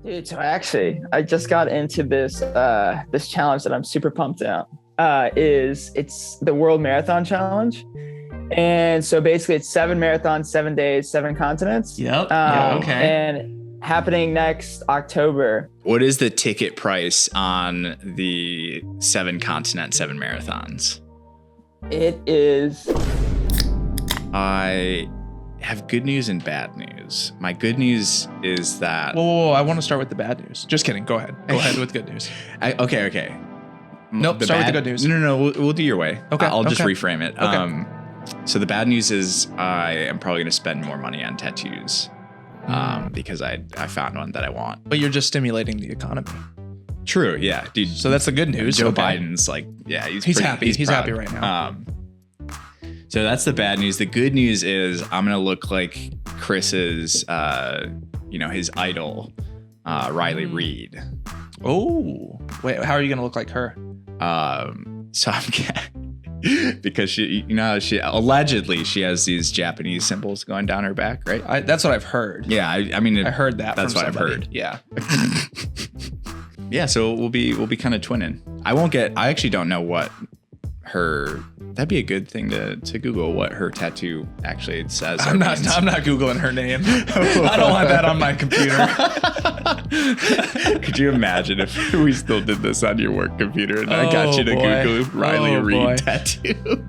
Dude, so I just got into this challenge that I'm super pumped out. It's the World Marathon Challenge. And so basically it's 7 marathons, 7 days, 7 continents. Yep. Okay. And happening next October. What is the ticket price on the 7 continent, 7 marathons? It is. I have good news and bad news. My good news is that... Whoa, I want to start with the bad news. Just kidding. Go ahead. Go ahead with good news. Okay. Nope, start with the good news. No. We'll do your way. Okay. I'll just reframe it. Okay. So the bad news is I am probably going to spend more money on tattoos because I found one that I want. But you're just stimulating the economy. True. Yeah, dude. So that's the good news. Joe Biden's like, yeah, he's happy. He's happy right now. So that's the bad news. The good news is I'm going to look like Chris's, his idol, Riley Reid. Oh, wait, how are you going to look like her? So I'm because she allegedly she has these Japanese symbols going down her back, right? That's what I've heard. Yeah, I mean, I heard that. That's from what somebody. I've heard. Yeah. Yeah, so we'll be kind of twinning. I actually don't know what her. That'd be a good thing to Google what her tattoo actually says. I'm not Googling her name. I don't want that on my computer. Could you imagine if we still did this on your work computer and I got you to Google Riley Reid tattoo?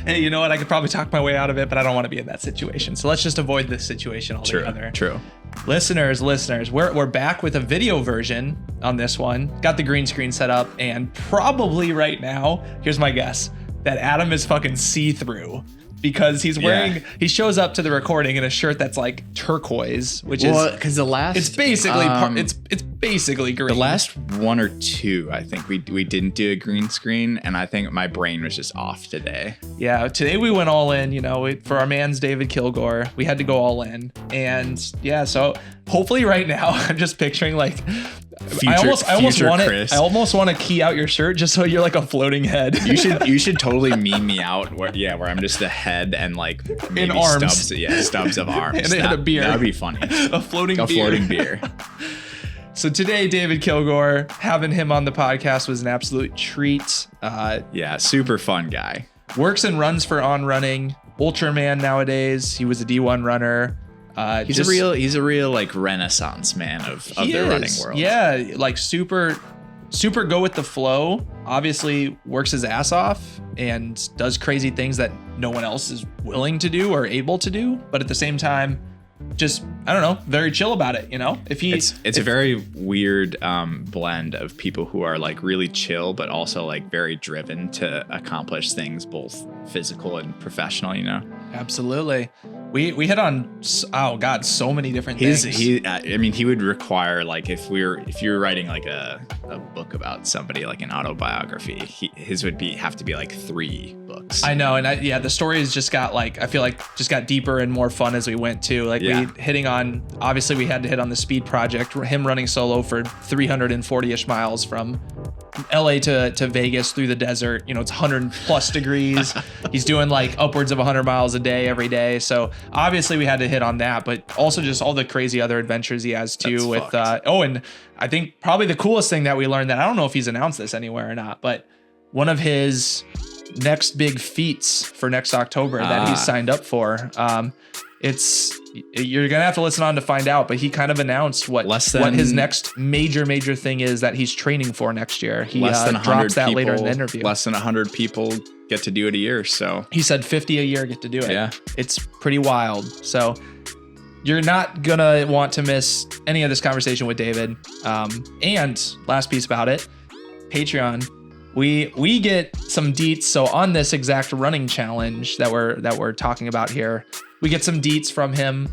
Hey, you know what? I could probably talk my way out of it, but I don't want to be in that situation. So let's just avoid this situation altogether. True. Listeners, we're back with a video version on this one. Got the green screen set up, and probably right now, here's my guess, that Adam is fucking see-through because he's wearing, he shows up to the recording in a shirt that's like turquoise, which is because the last it's basically it's basically green. The last 1 or 2, I think we didn't do a green screen, and I think my brain was just off today. Yeah, today we went all in. For our man's David Kilgore, we had to go all in, and yeah, so hopefully right now I'm just picturing like. I almost want to key out your shirt just so you're like a floating head. You should totally meme me out where I'm just a head and like maybe in arms. Stubs of arms. and a beer. That'd be funny. A floating beer. So today, David Kilgore, having him on the podcast was an absolute treat. Yeah, super fun guy. Works and runs for On Running, Ultraman nowadays. He was a D1 runner. He's a real like renaissance man of the running world. Yeah, like super go with the flow. Obviously works his ass off and does crazy things that no one else is willing to do or able to do. But at the same time, just, I don't know, very chill about it. It's a very weird blend of people who are like really chill, but also like very driven to accomplish things, both physical and professional, Absolutely. We hit on, so many different things. He would require, like, if you were writing like a book about somebody, like an autobiography, his would have to be like 3 books. I know. And the stories just got I feel like just got deeper and more fun as we went too. Like obviously we had to hit on the speed project, him running solo for 340-ish miles from LA to Vegas through the desert. It's 100 plus degrees. He's doing like upwards of 100 miles a day every day. So obviously we had to hit on that, but also just all the crazy other adventures he has too. And I think probably the coolest thing that we learned, that I don't know if he's announced this anywhere or not, but one of his next big feats for next October that he's signed up for. You're gonna have to listen on to find out, but he kind of announced what his next major thing is that he's training for next year. He drops that later in the interview. Less than 100 people get to do it a year, so he said 50 a year get to do it. Yeah, it's pretty wild. So you're not gonna want to miss any of this conversation with David. And last piece about it, Patreon. We get some deets. So on this exact running challenge that we're talking about here, we get some deets from him.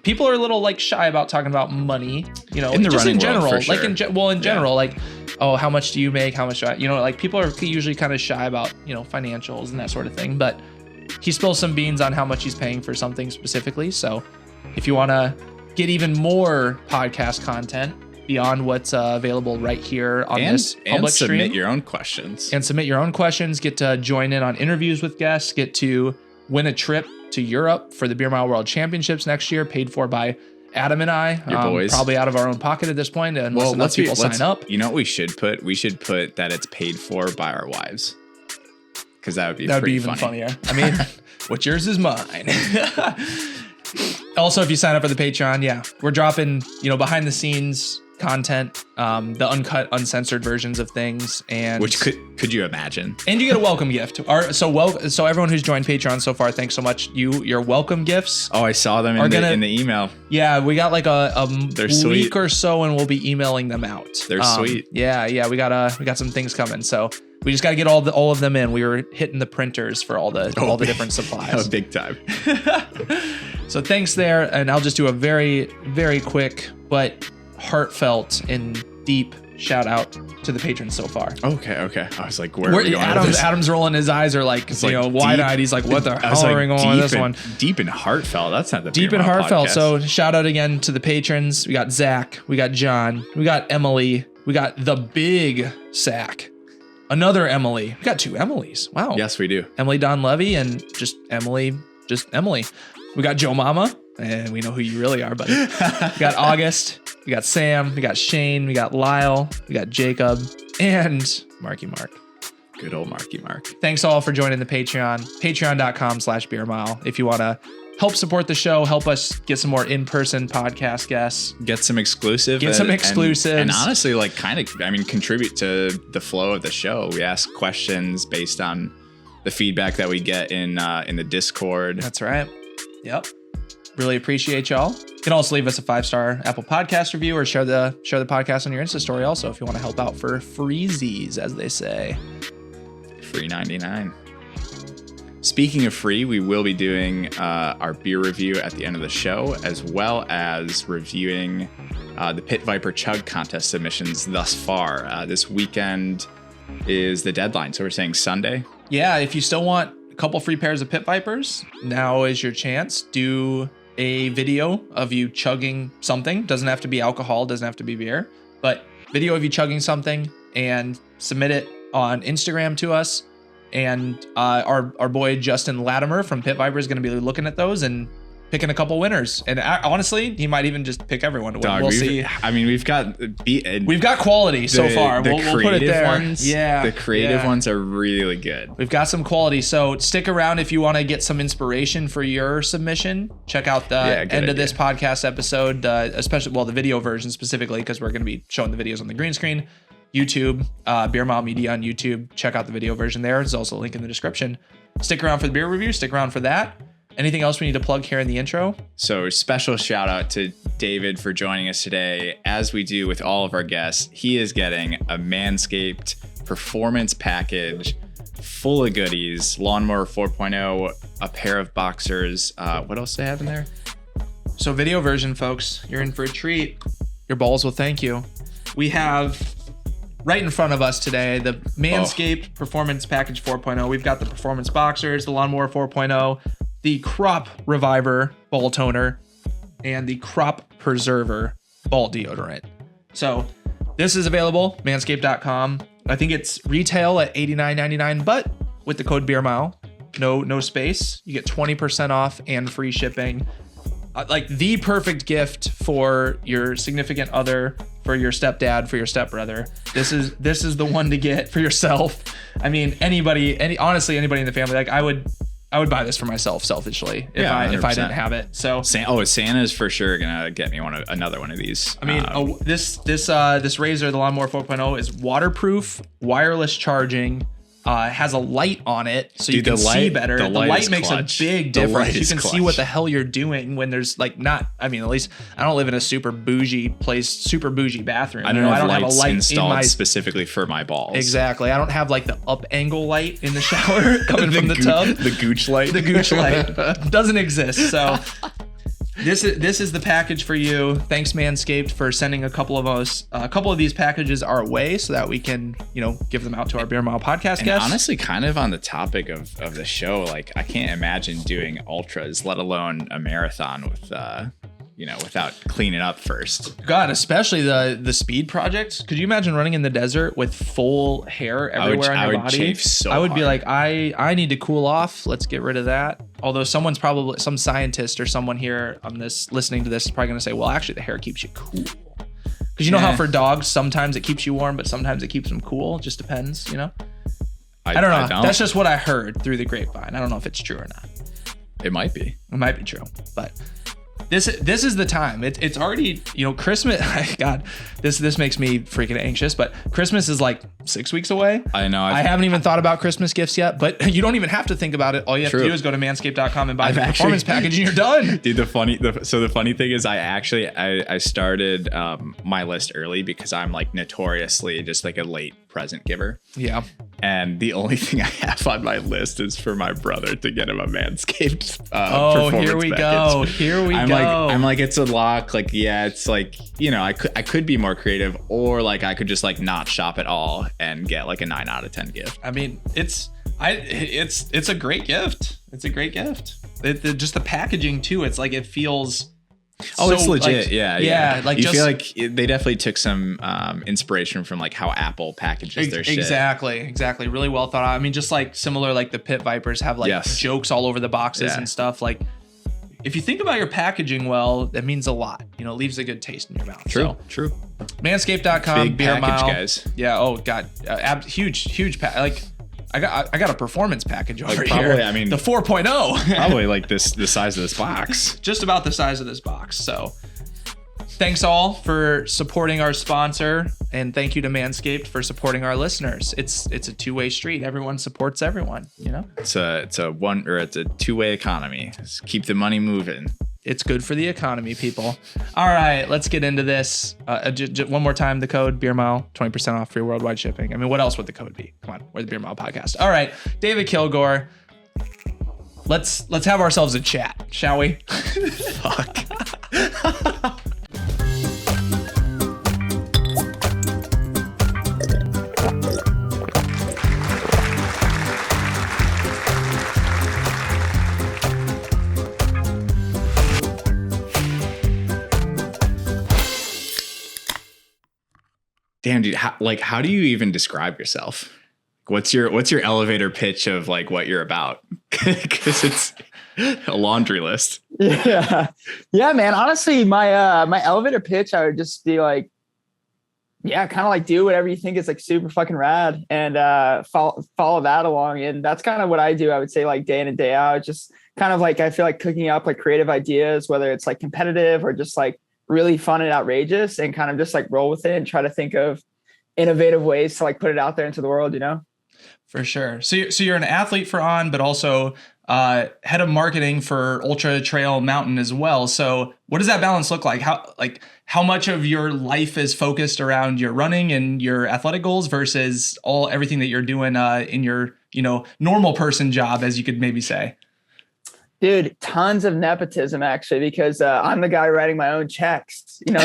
People are a little like shy about talking about money, in the running general, world, for sure. in general, like, oh, how much do you make? How much do I, like people are usually kind of shy about, financials and that sort of thing. But he spills some beans on how much he's paying for something specifically. So if you want to get even more podcast content beyond what's available right here on this public stream. And submit your own questions. Get to join in on interviews with guests. Get to win a trip to Europe for the Beer Mile World Championships next year, paid for by Adam and I, Your boys. probably out of our own pocket at this point, unless enough people sign up. You know what we should put? We should put that it's paid for by our wives. Because that would be even funnier. I mean, what's yours is mine. Also, if you sign up for the Patreon, we're dropping, behind the scenes content, the uncut, uncensored versions of things, and which could you imagine? And you get a welcome gift. So everyone who's joined Patreon so far, thanks so much. Your welcome gifts. Oh, I saw them in the email. Yeah, we got like a week sweet. Or so, and we'll be emailing them out. They're sweet. Yeah, we got some things coming. So we just got to get all of them in. We were hitting the printers for all the different supplies. Oh, big time. So thanks there, and I'll just do a very, very quick but heartfelt and deep shout out to the patrons so far. Okay. I was like, where are we going? Adam's rolling his eyes are like, wide-eyed. He's like, what the hell are we going on this one? Deep and heartfelt. That's not the deep and heartfelt. Podcast. So shout out again to the patrons. We got Zach, we got John, we got Emily, we got the big Sack, another Emily. We got 2 Emilys. Wow. Yes, we do. Emily Don Levy and just Emily. We got Joe Mama, and we know who you really are, buddy. We got August, we got Sam, we got Shane, we got Lyle, we got Jacob, and Marky Mark. Good old Marky Mark. Thanks all for joining the Patreon, patreon.com/beermile. If you want to help support the show, help us get some more in-person podcast guests. Get some exclusive. And honestly, contribute to the flow of the show. We ask questions based on the feedback that we get in the Discord. That's right. Yep. Really appreciate y'all. You can also leave us a 5-star Apple Podcast review or share the podcast on your Insta story also if you want to help out for freezies, as they say. Free 99. Speaking of free, we will be doing our beer review at the end of the show, as well as reviewing the Pit Viper Chug contest submissions thus far. This weekend is the deadline, so we're saying Sunday. Yeah, if you still want a couple free pairs of Pit Vipers, now is your chance. Do a video of you chugging something. Doesn't have to be alcohol, doesn't have to be beer, but video of you chugging something and submit it on Instagram to us. And our boy Justin Latimer from Pit Viper is going to be looking at those and picking a couple winners. And honestly, he might even just pick everyone to win. We'll see. I mean, we've got quality so far. We'll put it there. Ones, the creative ones are really good. We've got some quality. So stick around if you want to get some inspiration for your submission. Check out the end of this podcast episode, especially the video version specifically, because we're going to be showing the videos on the green screen. YouTube, Beer Mile Media on YouTube. Check out the video version there. There's also a link in the description. Stick around for the beer review. Stick around for that. Anything else we need to plug here in the intro? So special shout out to David for joining us today. As we do with all of our guests, he is getting a Manscaped performance package full of goodies, Lawnmower 4.0, a pair of boxers. What else do they have in there? So video version, folks, you're in for a treat. Your balls will thank you. We have right in front of us today the Manscaped Performance Package 4.0. We've got the Performance Boxers, the Lawnmower 4.0, the Crop Reviver Ball Toner, and the Crop Preserver Ball Deodorant. So this is available, manscaped.com. I think it's retail at $89.99, but with the code BeerMile, no space, you get 20% off and free shipping. Like the perfect gift for your significant other, for your stepdad, for your stepbrother. This is the one to get for yourself. I mean, honestly, anybody in the family. Like I would buy this for myself selfishly if I didn't have it. So Santa's for sure gonna get me another one of these. I mean, this razor, the Lawnmower 4.0, is waterproof, wireless charging. Has a light on it so you can see better. The light makes a big difference. You can see what the hell you're doing when there's at least I don't live in a super bougie place, super bougie bathroom. I don't have a light installed specifically for my balls. Exactly. I don't have like the up angle light in the shower coming from the tub. The gooch light. The gooch light doesn't exist. So this is the package for you. Thanks Manscaped for sending a couple of these packages our way so that we can, give them out to our Beer Mile podcast guests. Honestly, kind of on the topic of the show, like I can't imagine doing ultras, let alone a marathon with without cleaning up first. God, especially the speed project. Could you imagine running in the desert with full hair everywhere on your body? I would chafe so I would hard. be like, I need to cool off. Let's get rid of that. Although someone's probably, some scientist or someone here on this listening to this is probably going to say, well, actually the hair keeps you cool. Because you know how for dogs, sometimes it keeps you warm, but sometimes it keeps them cool. It just depends, you know? I don't know. That's just what I heard through the grapevine. I don't know if it's true or not. It might be. It might be true, but this is the time. It's already, you know, Christmas. God, this makes me freaking anxious. But Christmas is like 6 weeks away. I know. I haven't even thought about Christmas gifts yet. But you don't even have to think about it. All you have to do is go to manscaped.com and buy the performance package, and you're done. Dude, the funny thing is, I started my list early because I'm like notoriously just like a late present giver. Yeah. And the only thing I have on my list is for my brother to get him a Manscaped here we package. Go. I'm like, it's a lock. Like, yeah, it's like, you know, I could be more creative, or like I could just like not shop at all and get like a 9 out of 10 gift. I mean, it's a great gift. It's a great gift. Just the packaging too. It's like, it feels. Oh, it's legit. Like, yeah. Like, you feel like they definitely took some inspiration from like how Apple packages their shit. Exactly. Really well thought out. I mean, just like similar, like the Pit Vipers have like jokes all over the boxes and stuff. Like, if you think about your packaging well, that means a lot. You know, it leaves a good taste in your mouth. True. Manscaped.com, big Beer package, Mile. guys. Yeah. Oh God, huge pack. Like, I got a performance package over like here. Probably, I mean, the 4.0. Probably like the size of this box. Just about the size of this box. So thanks all for supporting our sponsor, and thank you to Manscaped for supporting our listeners. It's a two-way street. Everyone supports everyone, you know? It's a two-way economy. Just keep the money moving. It's good for the economy, people. All right, let's get into this. One more time, the code Beer Mile, 20% off free worldwide shipping. I mean, what else would the code be? Come on, we're the Beer Mile podcast. All right, David Kilgore. Let's have ourselves a chat, shall we? Fuck. Damn, dude, how do you even describe yourself? What's your elevator pitch of like what you're about? Because it's a laundry list. Yeah, man. Honestly, my elevator pitch, I would just be like, kind of like do whatever you think is like super fucking rad, and follow that along. And that's kind of what I do. I would say like day in and day out, just kind of like I feel like cooking up like creative ideas, whether it's like competitive or just like really fun and outrageous, and kind of just like roll with it and try to think of innovative ways to like put it out there into the world, you know? For sure. So you're an athlete for On, but also head of marketing for Ultra Trail Mountain as well. So what does that balance look like? How much of your life is focused around your running and your athletic goals versus everything that you're doing in your, you know, normal person job, as you could maybe say? Dude, tons of nepotism actually, because I'm the guy writing my own checks, you know.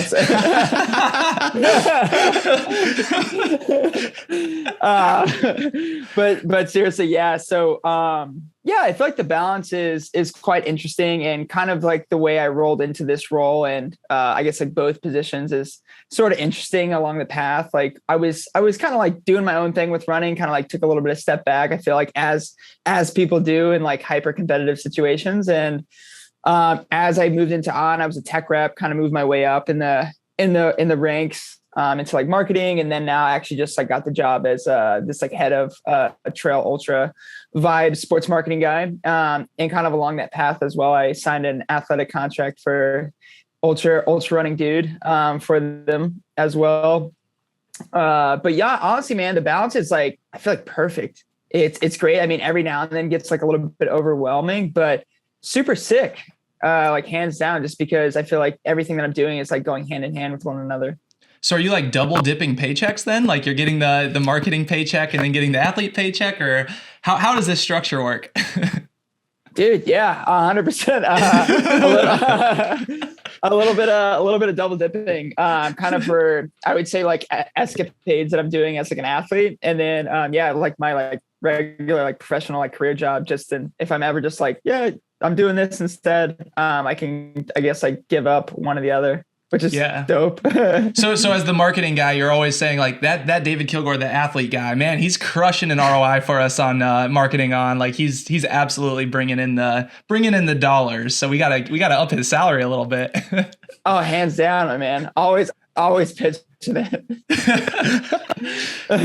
But seriously, yeah. So I feel like the balance is quite interesting, and kind of like the way I rolled into this role, and I guess like both positions is sort of interesting along the path. Like I was kind of like doing my own thing with running, kind of like took a little bit of step back. I feel like as people do in like hyper competitive situations. And as I moved into On, I was a tech rep, kind of moved my way up in the ranks into like marketing. And then now I actually just like got the job as this like head of a trail ultra vibe sports marketing guy. And kind of along that path as well, I signed an athletic contract for ultra running dude for them as well. But yeah, honestly, man, the balance is like, I feel like perfect. It's great. I mean, every now and then gets like a little bit overwhelming, but super sick, like hands down, just because I feel like everything that I'm doing is like going hand in hand with one another. So are you like double dipping paychecks then? Like you're getting the marketing paycheck and then getting the athlete paycheck, or how does this structure work? Dude, yeah, 100%. A little bit of double dipping, kind of for, I would say like escapades that I'm doing as like an athlete. And then, like my like regular, like professional, like career job, just if I'm ever just like, I'm doing this instead, I can, I guess like give up one or the other. which is dope. So as the marketing guy, you're always saying like that David Kilgore, the athlete guy, man, he's crushing an ROI for us on marketing on. Like he's absolutely bringing in the dollars. So we gotta up his salary a little bit. Oh, hands down, man. Always pitch it.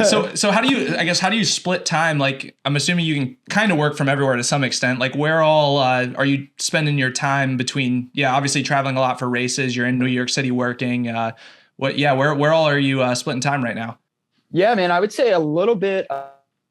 So how do you split time? Like, I'm assuming you can kind of work from everywhere to some extent. Like, where all are you spending your time between? Yeah, obviously traveling a lot for races. You're in New York City working. Where all are you splitting time right now? Yeah, man, I would say a little bit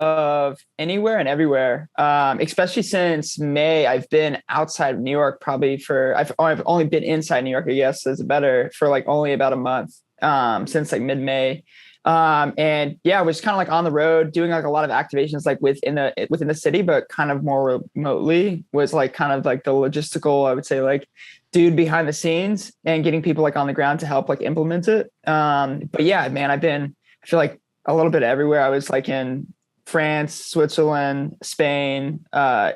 of anywhere and everywhere. Especially since May, I've been outside of New York I've only been inside New York, I guess is better, for like only about a month. Since like mid-May. And yeah, I was kind of like on the road doing like a lot of activations like within the city, but kind of more remotely. Was like kind of like the logistical, I would say, like dude behind the scenes and getting people like on the ground to help like implement it. But yeah, man, I feel like a little bit everywhere. I was like in France, Switzerland, Spain,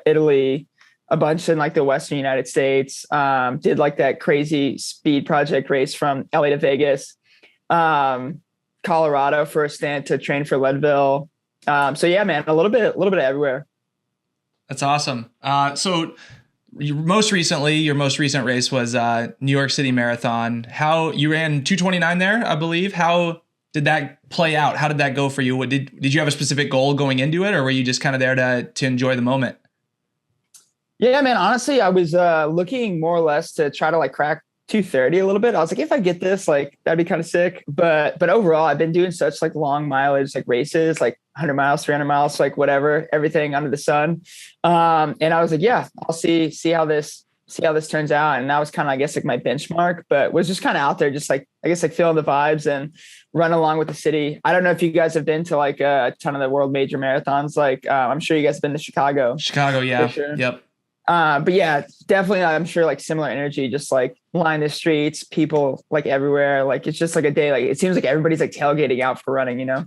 Italy, a bunch in like the Western United States. Did like that crazy speed project race from LA to Vegas. Colorado for a stint to train for Leadville. So yeah, man, a little bit everywhere. That's awesome. So your most recent race was New York City Marathon. How you ran 2:29 there, I believe. How did that play out? How did that go for you? What did you have a specific goal going into it, or were you just kind of there to enjoy the moment? Yeah, man, honestly, I was looking more or less to try to like crack 2:30 a little bit. I was like, if I get this, like that'd be kind of sick. But overall, I've been doing such like long mileage like races, like 100 miles, 300 miles, like whatever, everything under the sun. And I was like, yeah, I'll see how this turns out. And that was kind of, I guess, like my benchmark, but was just kind of out there, just like, I guess, like feeling the vibes and run along with the city. I don't know if you guys have been to like a ton of the world major marathons. Like I'm sure you guys have been to Chicago. Yeah. Sure. Yep. But yeah, definitely, I'm sure like similar energy, just like line the streets, people like everywhere. Like it's just like a day, like it seems like everybody's like tailgating out for running, you know?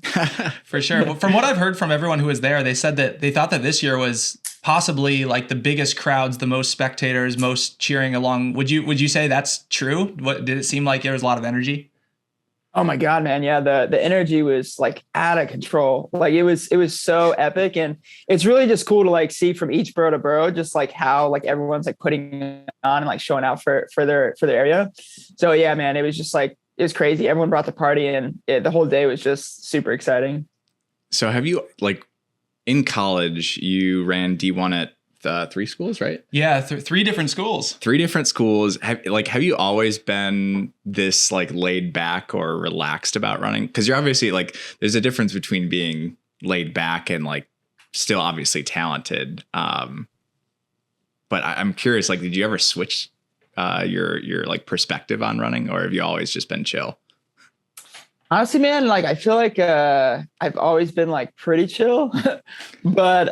For sure. Well, from what I've heard from everyone who was there, they said that they thought that this year was possibly like the biggest crowds, the most spectators, most cheering along. Would you say that's true? What did it seem like there was a lot of energy? Oh my God, man. Yeah. The energy was like out of control. Like it was so epic. And it's really just cool to like see from each borough to borough, just like how like everyone's like putting on and like showing out for their area. So yeah, man, it was just like, it was crazy. Everyone brought the party and the whole day was just super exciting. So have you like in college, you ran D1 at 3 schools, right? Yeah, 3 different schools. 3 different schools. Have you always been this like laid back or relaxed about running? Because you're obviously like, there's a difference between being laid back and like still obviously talented. But I'm curious, like, did you ever switch your like perspective on running, or have you always just been chill? Honestly, man, like I feel like I've always been like pretty chill, but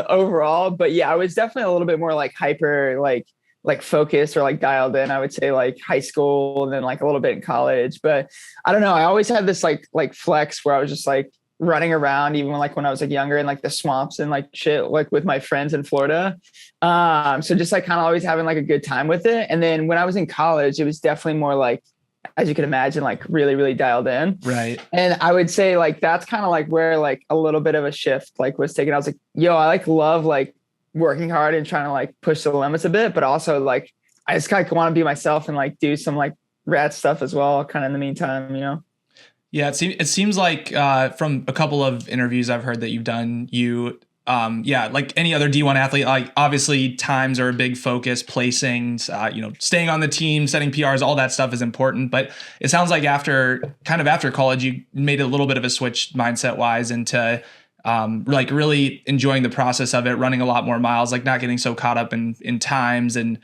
overall, but yeah, I was definitely a little bit more like hyper, like focused or like dialed in. I would say like high school and then like a little bit in college. But I don't know. I always had this like flex where I was just like running around, even like when I was like younger in like the swamps and like shit, like with my friends in Florida. So just like kind of always having like a good time with it. And then when I was in college, it was definitely more like, as you can imagine, like really, really dialed in. Right. And I would say like, that's kind of like where like a little bit of a shift like was taken. I was like, yo, I like love like working hard and trying to like push the limits a bit, but also like, I just kind of want to be myself and like do some like rad stuff as well, kind of in the meantime, you know? Yeah. It seems like from a couple of interviews I've heard that you've done, like any other D1 athlete, like obviously times are a big focus, placings, staying on the team, setting PRs, all that stuff is important. But it sounds like after college, you made a little bit of a switch mindset wise into like really enjoying the process of it, running a lot more miles, like not getting so caught up in times and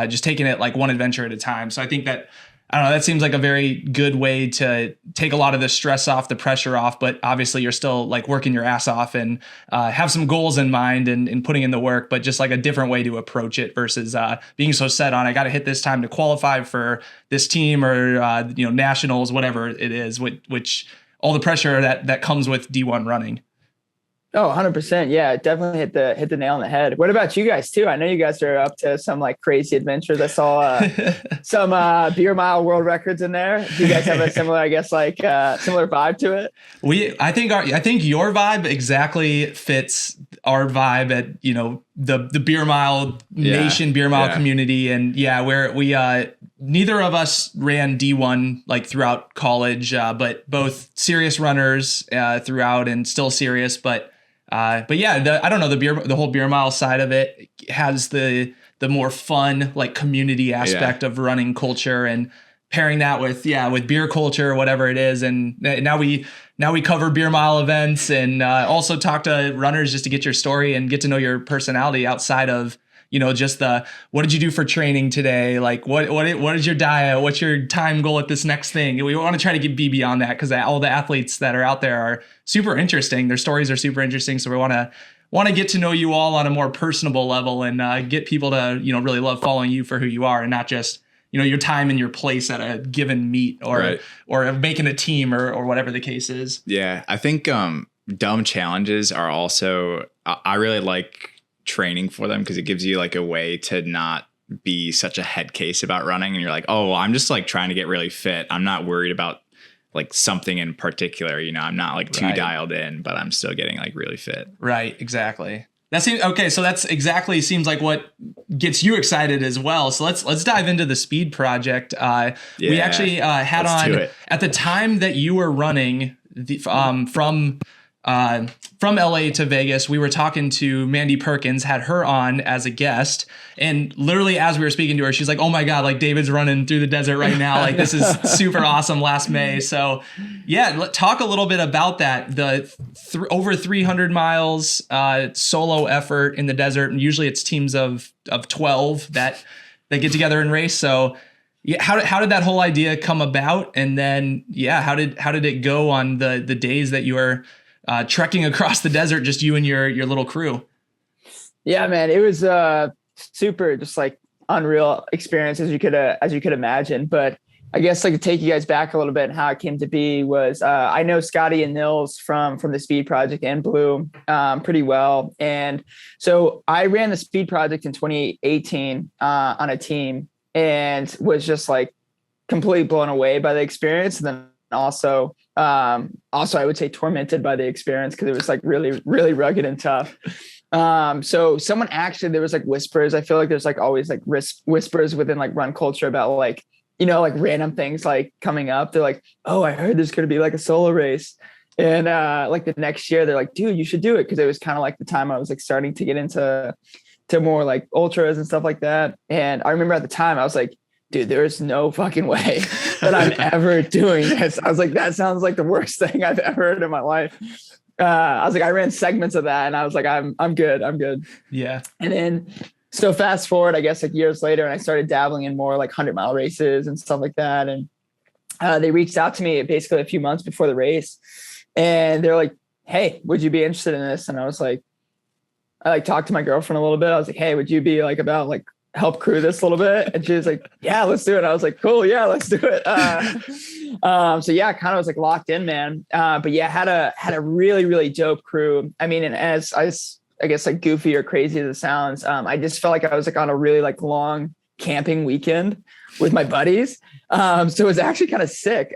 just taking it like one adventure at a time. So I think that, I don't know, that seems like a very good way to take a lot of the stress off, the pressure off, but obviously you're still like working your ass off and have some goals in mind and putting in the work, but just like a different way to approach it versus being so set on, I got to hit this time to qualify for this team or, nationals, whatever it is, which all the pressure that comes with D1 running. Oh, 100%. Yeah, definitely hit the nail on the head. What about you guys too? I know you guys are up to some like crazy adventures. I saw some beer mile world records in there. Do you guys have a similar, I guess, like similar vibe to it? I think your vibe exactly fits our vibe at, you know, the beer mile nation, beer mile community. And yeah, where we neither of us ran D1 like throughout college, but both serious runners throughout and still serious. But yeah, I don't know, the whole beer mile side of it has the more fun, like community aspect of running culture, and pairing that with beer culture, whatever it is. And now we cover beer mile events, and also talk to runners just to get your story and get to know your personality outside of, you know, just what did you do for training today? Like what is your diet? What's your time goal at this next thing? We want to try to be beyond that, because all the athletes that are out there are super interesting. Their stories are super interesting. So we want to get to know you all on a more personable level, and get people to, you know, really love following you for who you are, and not just, you know, your time and your place at a given meet or making a team or whatever the case is. Yeah. I think dumb challenges are also, I really like training for them, because it gives you like a way to not be such a head case about running, and you're like, oh, well, I'm just like trying to get really fit. I'm not worried about like something in particular, you know, I'm not like too dialed in, but I'm still getting like really fit. Right. Exactly. That seems okay. So that's exactly seems like what gets you excited as well. So let's dive into the speed project. We actually had on at the time that you were running from LA to Vegas. We were talking to Mandy Perkins, had her on as a guest, and literally as we were speaking to her, she's like, "Oh my God, like David's running through the desert right now. Like this is super awesome." Last May. So yeah, let's talk a little bit about that. The over 300 miles solo effort in the desert, and usually it's teams of 12 that get together and race. So yeah, how did that whole idea come about? And then how did it go on the days that you were trekking across the desert, just you and your little crew? Yeah, man, it was super, just like unreal experience as you could imagine. But I guess like to take you guys back a little bit and how it came to be was I know Scotty and Nils from the Speed Project and Blue pretty well, and so I ran the Speed Project in 2018 on a team, and was just like completely blown away by the experience, and then also I would say tormented by the experience, because it was like really, really rugged and tough. So someone actually, there was like whispers. I feel like there's like always like whispers within like run culture about like, you know, like random things like coming up. They're like, oh, I heard there's going to be like a solo race. And like the next year they're like, dude, you should do it. Cause it was kind of like the time I was like starting to get into more like ultras and stuff like that. And I remember at the time I was like, dude, there is no fucking way that I'm ever doing this. I was like, that sounds like the worst thing I've ever heard in my life. I was like, I ran segments of that, and I was like, I'm good. Yeah. And then, so fast forward, I guess like years later, and I started dabbling in more like 100-mile races and stuff like that. And they reached out to me basically a few months before the race, and they're like, hey, would you be interested in this? And I was like, I like talked to my girlfriend a little bit. I was like, hey, would you be like about like help crew this a little bit? And she was like, yeah, let's do it. I was like, cool. Yeah, let's do it. So yeah, kind of was like locked in, man. But yeah, had a really, really dope crew. I mean, and as I guess like goofy or crazy as it sounds, I just felt like I was like on a really like long camping weekend with my buddies. So it was actually kind of sick.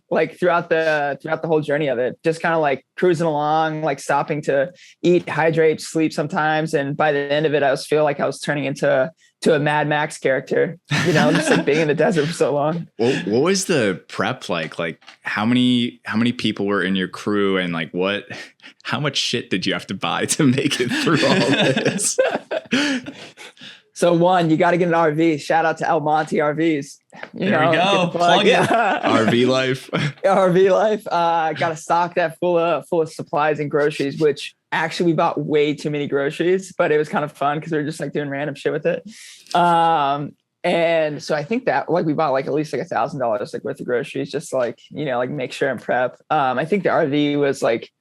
Like throughout the whole journey of it, just kind of like cruising along, like stopping to eat, hydrate, sleep sometimes. And by the end of it, I feel like I was turning into a Mad Max character, you know, just like being in the desert for so long. What was the prep like? Like how many people were in your crew, and like how much shit did you have to buy to make it through all this? So one, you got to get an RV. Shout out to El Monte RVs. There we go. Plug it. RV life. RV life. Got to stock that full of supplies and groceries, which actually we bought way too many groceries, but it was kind of fun because we were just like doing random shit with it. And so I think that like we bought like at least like $1,000 like worth of groceries, just like, you know, like make sure and prep. I think the RV was like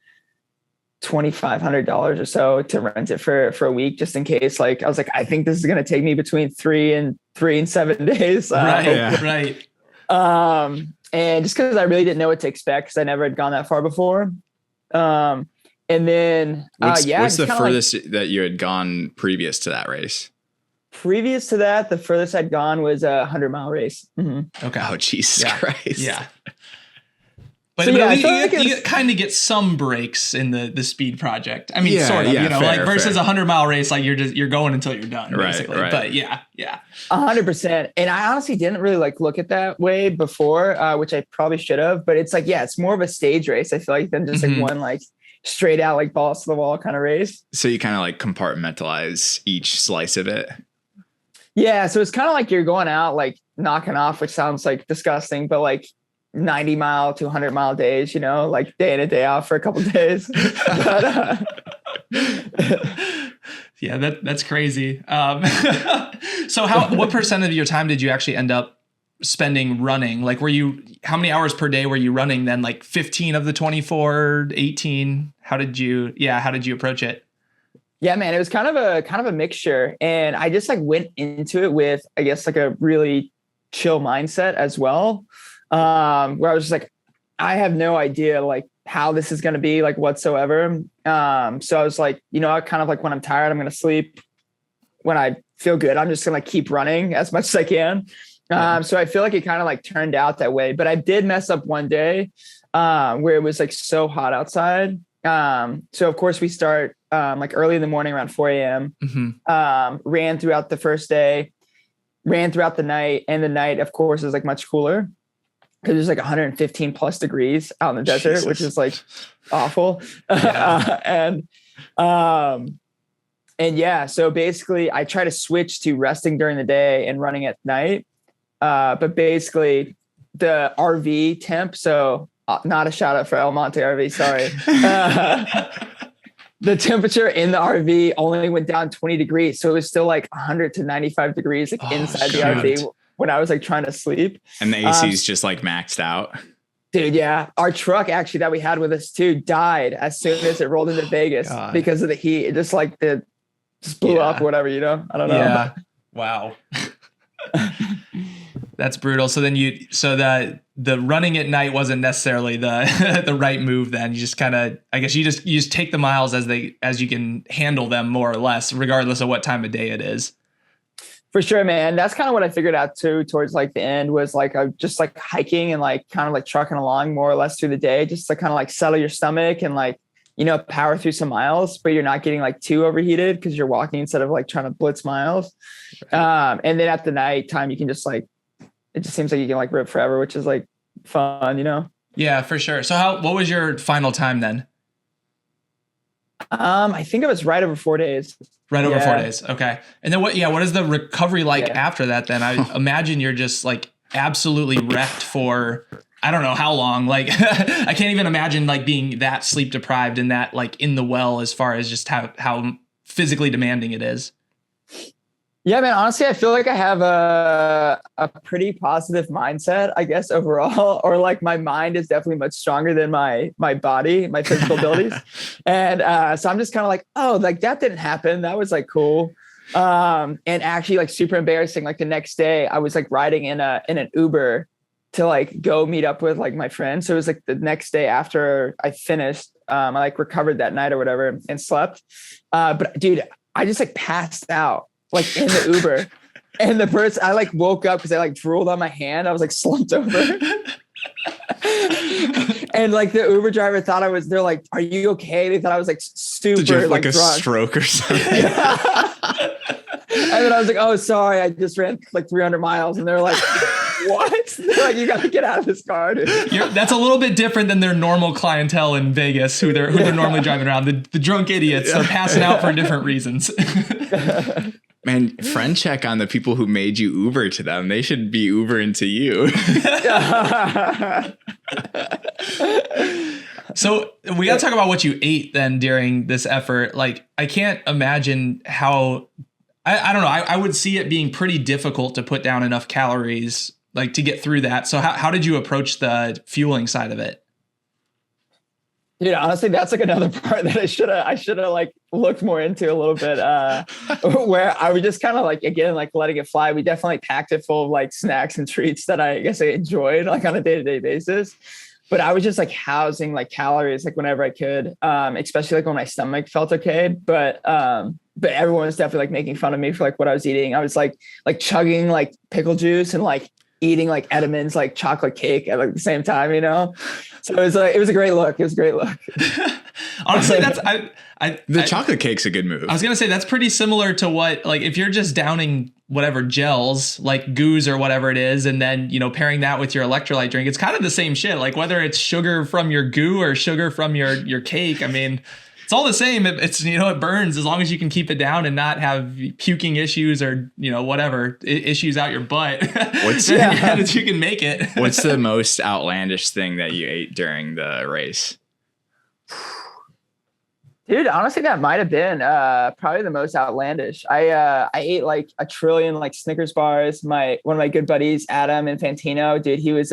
$2,500 or so to rent it for a week, just in case. Like I was like, I think this is going to take me between 3 and 7 days. Right. And just because I really didn't know what to expect, because I never had gone that far before. And then, what's the like, furthest that you had gone previous to that race? previous to that, the furthest I'd gone was a 100-mile race. Okay. Oh, Jesus Christ. Yeah. But, So, but yeah, I you, feel like you kind of get some breaks in the speed project. I mean, Yeah, sort of, yeah, you know, fair, like versus fair. a 100-mile race, like you're going until you're done, Right, basically. right. But yeah. 100%. And I honestly didn't really like look at that way before, which I probably should have. But it's like, yeah, it's more of a stage race, I feel like, than just like one like straight out like balls to the wall kind of race. So you kind of like compartmentalize each slice of it. Yeah, so it's kind of like you're going out like knocking off, which sounds like disgusting, but like 90-mile to 100-mile days, you know, like day in and day out for a couple of days. But, yeah, that's crazy. So what percent of your time did you actually end up spending running? Like, how many hours per day were you running then? Like 15 of the 24, 18? How did you approach it? Yeah, man, it was kind of a mixture. And I just like went into it with, I guess, like a really chill mindset as well. Where I was just like, I have no idea like how this is going to be like whatsoever. So I was like, you know, I kind of like when I'm tired, I'm going to sleep. When I feel good, I'm just going to keep running as much as I can. So I feel like it kind of like turned out that way, but I did mess up one day where it was like so hot outside. So of course we start like early in the morning around 4 a.m. Ran throughout the first day, ran throughout the night, and the night of course is like much cooler because there's like 115 plus degrees out in the desert, Jesus. which is like awful. And yeah, so basically I try to switch to resting during the day and running at night. But basically the RV temp, so not a shout out for El Monte RV, sorry. The temperature in the RV only went down 20 degrees. So it was still like 100 to 95 degrees like inside the RV when I was like trying to sleep. And the AC's just like maxed out. Dude, yeah. Our truck actually that we had with us too died as soon as it rolled into Vegas because of the heat. It just like just blew up or whatever, you know? I don't know. Yeah. Wow. That's brutal. So then the running at night wasn't necessarily the right move then. You just kind of, I guess you just take the miles as you can handle them more or less, regardless of what time of day it is. For sure, man. That's kind of what I figured out too towards like the end was like just like hiking and like kind of like trucking along more or less through the day, just to kind of like settle your stomach and like, you know, power through some miles, but you're not getting like too overheated because you're walking instead of like trying to blitz miles. And then at the night time, you can just like, it just seems like you can like rip forever, which is like fun, you know? Yeah, for sure. So what was your final time then? I think it was right over 4 days. Right over 4 days. Okay. And then what is the recovery like after that then? I imagine you're just like absolutely wrecked for, I don't know how long. Like I can't even imagine like being that sleep deprived and that like in the well as far as just how physically demanding it is. Yeah, man, honestly, I feel like I have a pretty positive mindset, I guess, overall, or like my mind is definitely much stronger than my body, my physical abilities. And so I'm just kind of like, oh, like that didn't happen. That was like cool. And actually like super embarrassing. Like the next day I was like riding in an Uber to like go meet up with like my friend. So it was like the next day after I finished, I like recovered that night or whatever and slept. But dude, I just like passed out. Like in the Uber, and the person, I like woke up because I like drooled on my hand. I was like slumped over, and like the Uber driver thought they're like, "Are you okay?" They thought I was like super. Did you have like a drunk. stroke or something? And then I was like, "Oh, sorry, I just ran like 300 miles," and they're like, "What?" They're like, "You got to get out of this car, dude." That's a little bit different than their normal clientele in Vegas, who they're normally driving around. The drunk idiots, they're passing out for different reasons. Man, friend check on the people who made you Uber to them. They should be Ubering to you. So we got to talk about what you ate then during this effort. Like, I can't imagine how, I don't know. I would see it being pretty difficult to put down enough calories, like to get through that. So how did you approach the fueling side of it? Dude, honestly, that's like another part that I should have like looked more into a little bit, where I was just kind of like, again, like letting it fly. We definitely packed it full of like snacks and treats that I guess I enjoyed like on a day-to-day basis. but I was just like housing like calories like whenever I could, especially like when my stomach felt okay. But everyone was definitely like making fun of me for like what I was eating. I was like chugging like pickle juice and like eating like Edamons, like chocolate cake at like the same time, you know? So it was a great look. It was a great look. Honestly, the chocolate cake's a good move. I was going to say that's pretty similar to what, like if you're just downing whatever gels like goos or whatever it is, and then, you know, pairing that with your electrolyte drink, it's kind of the same shit. Like whether it's sugar from your goo or sugar from your cake. I mean, it's all the same. It's, you know, it burns as long as you can keep it down and not have puking issues or, you know, whatever issues out your butt. That you can make it. What's the most outlandish thing that you ate during the race? Dude, honestly, that might have been probably the most outlandish. I ate like a trillion like Snickers bars. One of my good buddies, Adam Infantino, dude, he was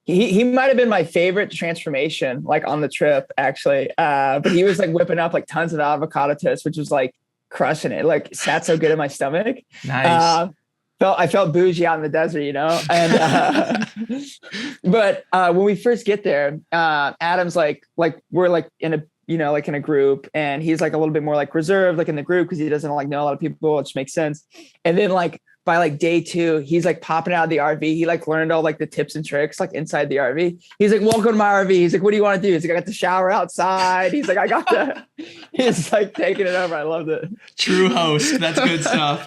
he might have been my favorite transformation like on the trip actually. But he was like whipping up like tons of avocado toast, which was like crushing it. Like sat so good in my stomach. Nice. I felt bougie out in the desert, you know. And but when we first get there, Adam's like we're like in a, you know, like in a group, and he's like a little bit more like reserved like in the group because he doesn't like know a lot of people, which makes sense. And then like by like day 2, he's like popping out of the RV. He like learned all like the tips and tricks like inside the RV. He's like, welcome to my RV. He's like, what do you want to do? He's like, I got the shower outside. He's like, I got the, he's like taking it over. I loved it. True host. That's good stuff.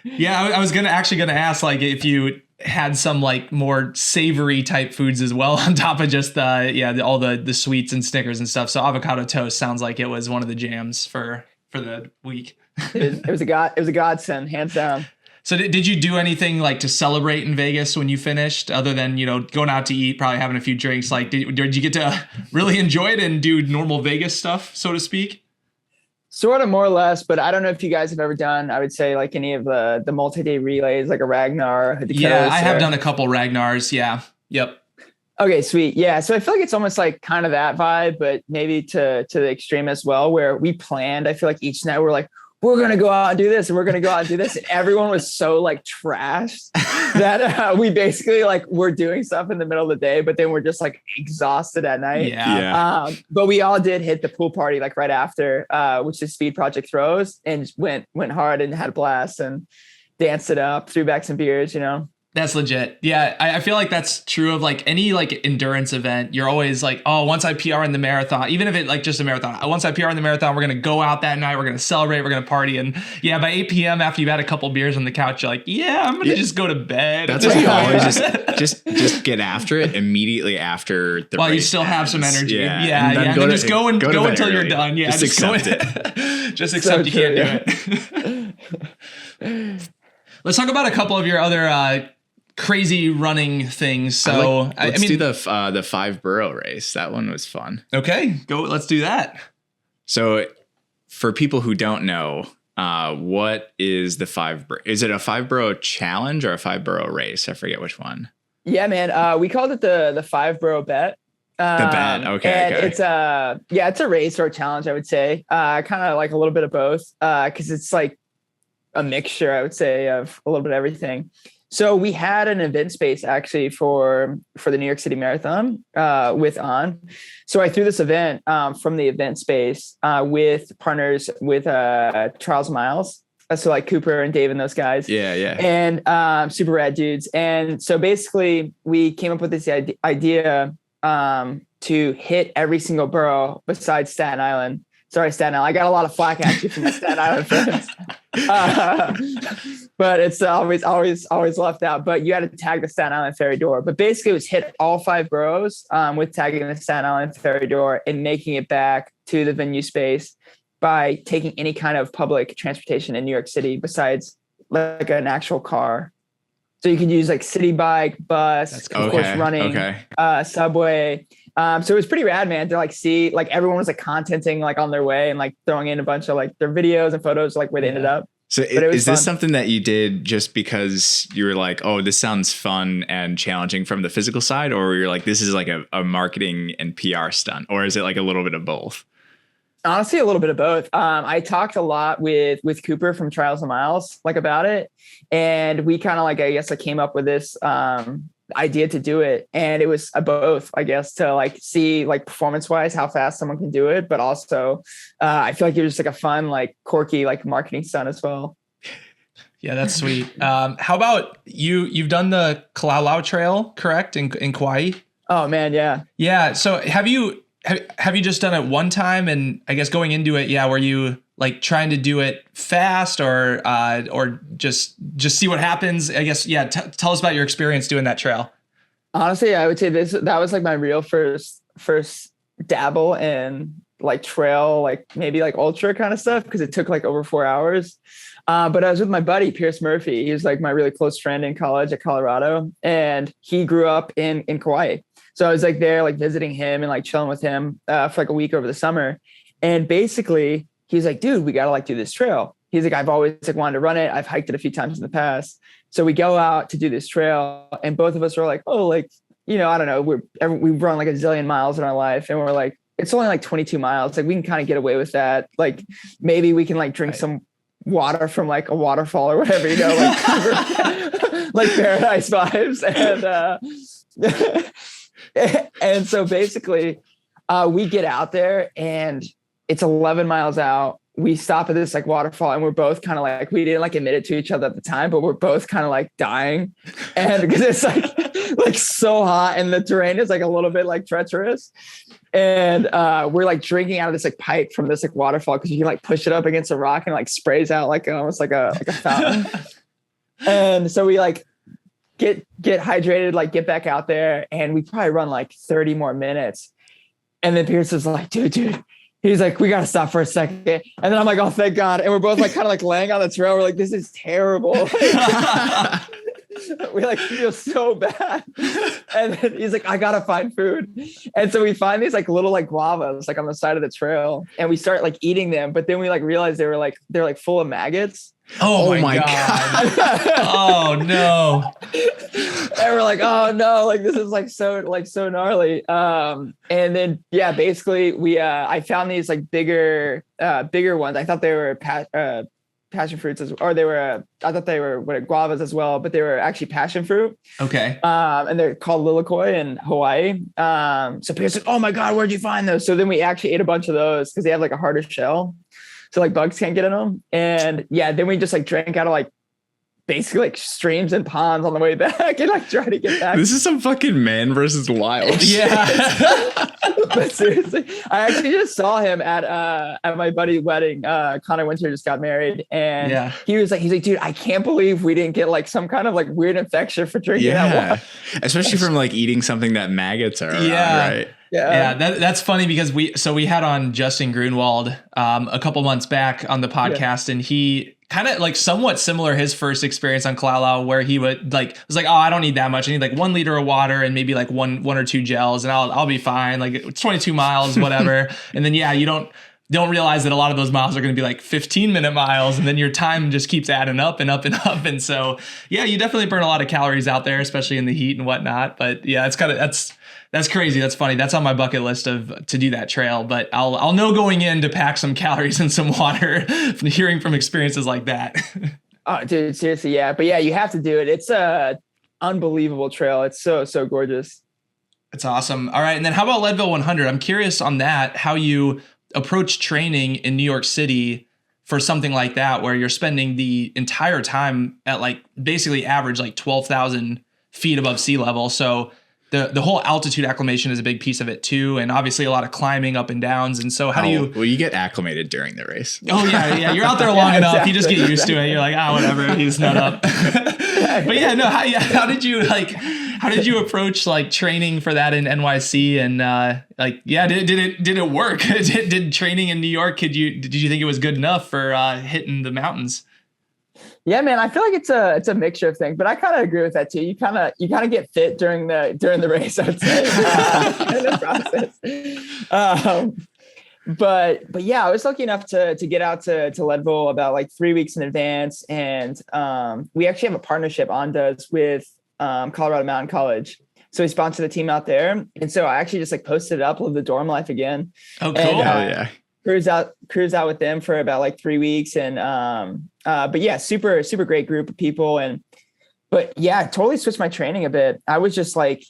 Yeah. I was gonna ask like if you had some like more savory type foods as well on top of just all the sweets and Snickers and stuff. So avocado toast sounds like it was one of the jams for the week. It was a godsend, hands down. So did you do anything like to celebrate in Vegas when you finished, other than, you know, going out to eat, probably having a few drinks? Like, did you get to really enjoy it and do normal Vegas stuff, so to speak? Sort of, more or less, but I don't know if you guys have ever done, I would say, like any of the multi-day relays, like a Ragnar. Yeah, I have done a couple Ragnars. Yeah. Yep. Okay, sweet. Yeah. So I feel like it's almost like kind of that vibe, but maybe to the extreme as well, where we planned, I feel like each night we're like, we're going to go out and do this, and we're going to go out and do this. And everyone was so like trashed that we basically like we're doing stuff in the middle of the day, but then we're just like exhausted at night. Yeah. But we all did hit the pool party like right after, which is Speed Project throws, and went hard and had a blast and danced it up, threw back some beers, you know. That's legit. Yeah, I feel like that's true of like any like endurance event. You're always like, oh, once I PR in the marathon, even if it like just a marathon, once I PR in the marathon, we're going to go out that night. We're going to celebrate. We're going to party. And yeah, by 8 p.m. after you've had a couple beers on the couch, you're like, yeah, I'm going to just go to bed. That's why you always just get after it immediately after the While race you still have some energy. Yeah. And then just go until you're done. Yeah. Just accept it. Just accept you can't do it. Let's talk about a couple of your other crazy running things. So let's do the Five Borough race. That one was fun. Okay, let's do that. So for people who don't know, what is the is it a Five Borough challenge or a Five Borough race? I forget which one. Yeah, man. We called it the Five Borough Bet. The bet. Okay. And it's a race or a challenge, I would say. Kind of like a little bit of both. Cause it's like a mixture, I would say, of a little bit of everything. So we had an event space actually for the New York City Marathon with On. So I threw this event from the event space with partners with Charles Miles. So like Cooper and Dave and those guys. Yeah. And super rad dudes. And so basically we came up with this idea to hit every single borough besides Staten Island. Sorry, Staten Island. I got a lot of flack actually from my Staten Island friends. But it's always left out. But you had to tag the Staten Island ferry door. But basically it was hit all 5 boroughs with tagging the Staten Island ferry door and making it back to the venue space by taking any kind of public transportation in New York City besides like an actual car. So you can use like city bike, bus, of course, running, subway. So it was pretty rad, man, to like see like everyone was like contenting like on their way and like throwing in a bunch of like their videos and photos like where they ended up. So is this something that you did just because you were like, oh, this sounds fun and challenging from the physical side, or you're like, this is like a marketing and PR stunt, or is it like a little bit of both? Honestly, a little bit of both. I talked a lot with Cooper from Trials and Miles like about it, and we kind of like, I guess I came up with this idea to do it. And it was both, I guess, to like see like performance wise how fast someone can do it, but also I feel like it was just like a fun, like quirky, like marketing stunt as well. Yeah, that's sweet. How about you've done the Kalalau Trail, correct, in Kauai? Oh man, yeah. Yeah. So have you just done it one time? And I guess going into it, were you like trying to do it fast or just see what happens? I guess, tell us about your experience doing that trail. Honestly, I would say that was like my real first dabble in like trail, like maybe like ultra kind of stuff, because it took like over 4 hours. But I was with my buddy, Pierce Murphy. He was like my really close friend in college at Colorado, and he grew up in Kauai. So I was like there, like visiting him and like chilling with him for like a week over the summer. And basically he's like, dude, we got to like do this trail. He's like, I've always like wanted to run it. I've hiked it a few times in the past. So we go out to do this trail, and both of us were like, oh, like, you know, I don't know. We've run like a zillion miles in our life, and we're like, it's only like 22 miles. Like we can kind of get away with that. Like maybe we can like drink some water from like a waterfall or whatever, you know, like like paradise vibes. And so basically we get out there, and it's 11 miles out. We stop at this like waterfall, and we're both kind of like, we didn't like admit it to each other at the time, but we're both kind of like dying. And because it's like so hot, and the terrain is like a little bit like treacherous. And we're like drinking out of this like pipe from this like waterfall, because you can like push it up against a rock and like sprays out like almost like a fountain. And so we like get hydrated, like get back out there, and we probably run like 30 more minutes. And then Pierce is like, dude, he's like, we got to stop for a second. And then I'm like, oh, thank God. And we're both like kind of like laying on the trail. We're like, this is terrible. We like feel so bad. And then he's like, I gotta find food. And so we find these like little like guavas like on the side of the trail, and we start like eating them. But then we like realized they're like full of maggots. Oh my God. Oh no. And we're like, oh no, like this is like so gnarly. And then basically we I found these like bigger ones. I thought they were passion fruits I thought they were guavas as well, but they were actually passion fruit. Okay. And they're called lilikoi in Hawaii. So Pierce said, oh my God, where'd you find those? So then we actually ate a bunch of those, because they have like a harder shell, so like bugs can't get in them. And then we just like drank out of like basically like streams and ponds on the way back, and like try to get back. This is some fucking man versus wild. Yeah. But seriously, I actually just saw him at my buddy's wedding. Connor Winter just got married, and he's like, dude, I can't believe we didn't get like some kind of like weird infection for drinking that water. Especially from like eating something that maggots are around, right? Yeah, that's funny, because we had on Justin Grunwald a couple months back on the podcast, and he kind of like somewhat similar, his first experience on Kalalau, where he was like, oh, I don't need that much. I need like 1 liter of water and maybe like one or two gels, and I'll be fine. Like it's 22 miles, whatever. And then you don't realize that a lot of those miles are going to be like 15-minute miles, and then your time just keeps adding up and up and up. And so you definitely burn a lot of calories out there, especially in the heat and whatnot. But it's that's crazy. That's funny. That's on my bucket list to do that trail, but I'll know going in to pack some calories and some water from hearing from experiences like that. Oh, dude, seriously. Yeah. But you have to do it. It's a unbelievable trail. It's so gorgeous. That's awesome. All right. And then how about Leadville 100? I'm curious on that, how you approach training in New York City for something like that, where you're spending the entire time at like basically average like 12,000 feet above sea level. So the whole altitude acclimation is a big piece of it too, and obviously a lot of climbing up and downs. And so how do you? Well, you get acclimated during the race. Oh yeah, you're out there long enough. Exactly. You just get used to it. You're like, whatever. He's not up. But how did you approach like training for that in NYC? And did it work? did training in New York? Did you think it was good enough for hitting the mountains? Yeah, man, I feel like it's a mixture of things, but I kind of agree with that too. You kind of get fit during the race, I'd say, in the process. But I was lucky enough to get out to Leadville about like 3 weeks in advance, and we actually have a partnership on does with Colorado Mountain College. So we sponsored the team out there, and so I actually just like posted it up, lived the dorm life again. Oh, cool! And, cruise out with them for about like 3 weeks, and super great group of people. And But yeah, I totally switched my training a bit. I was just like,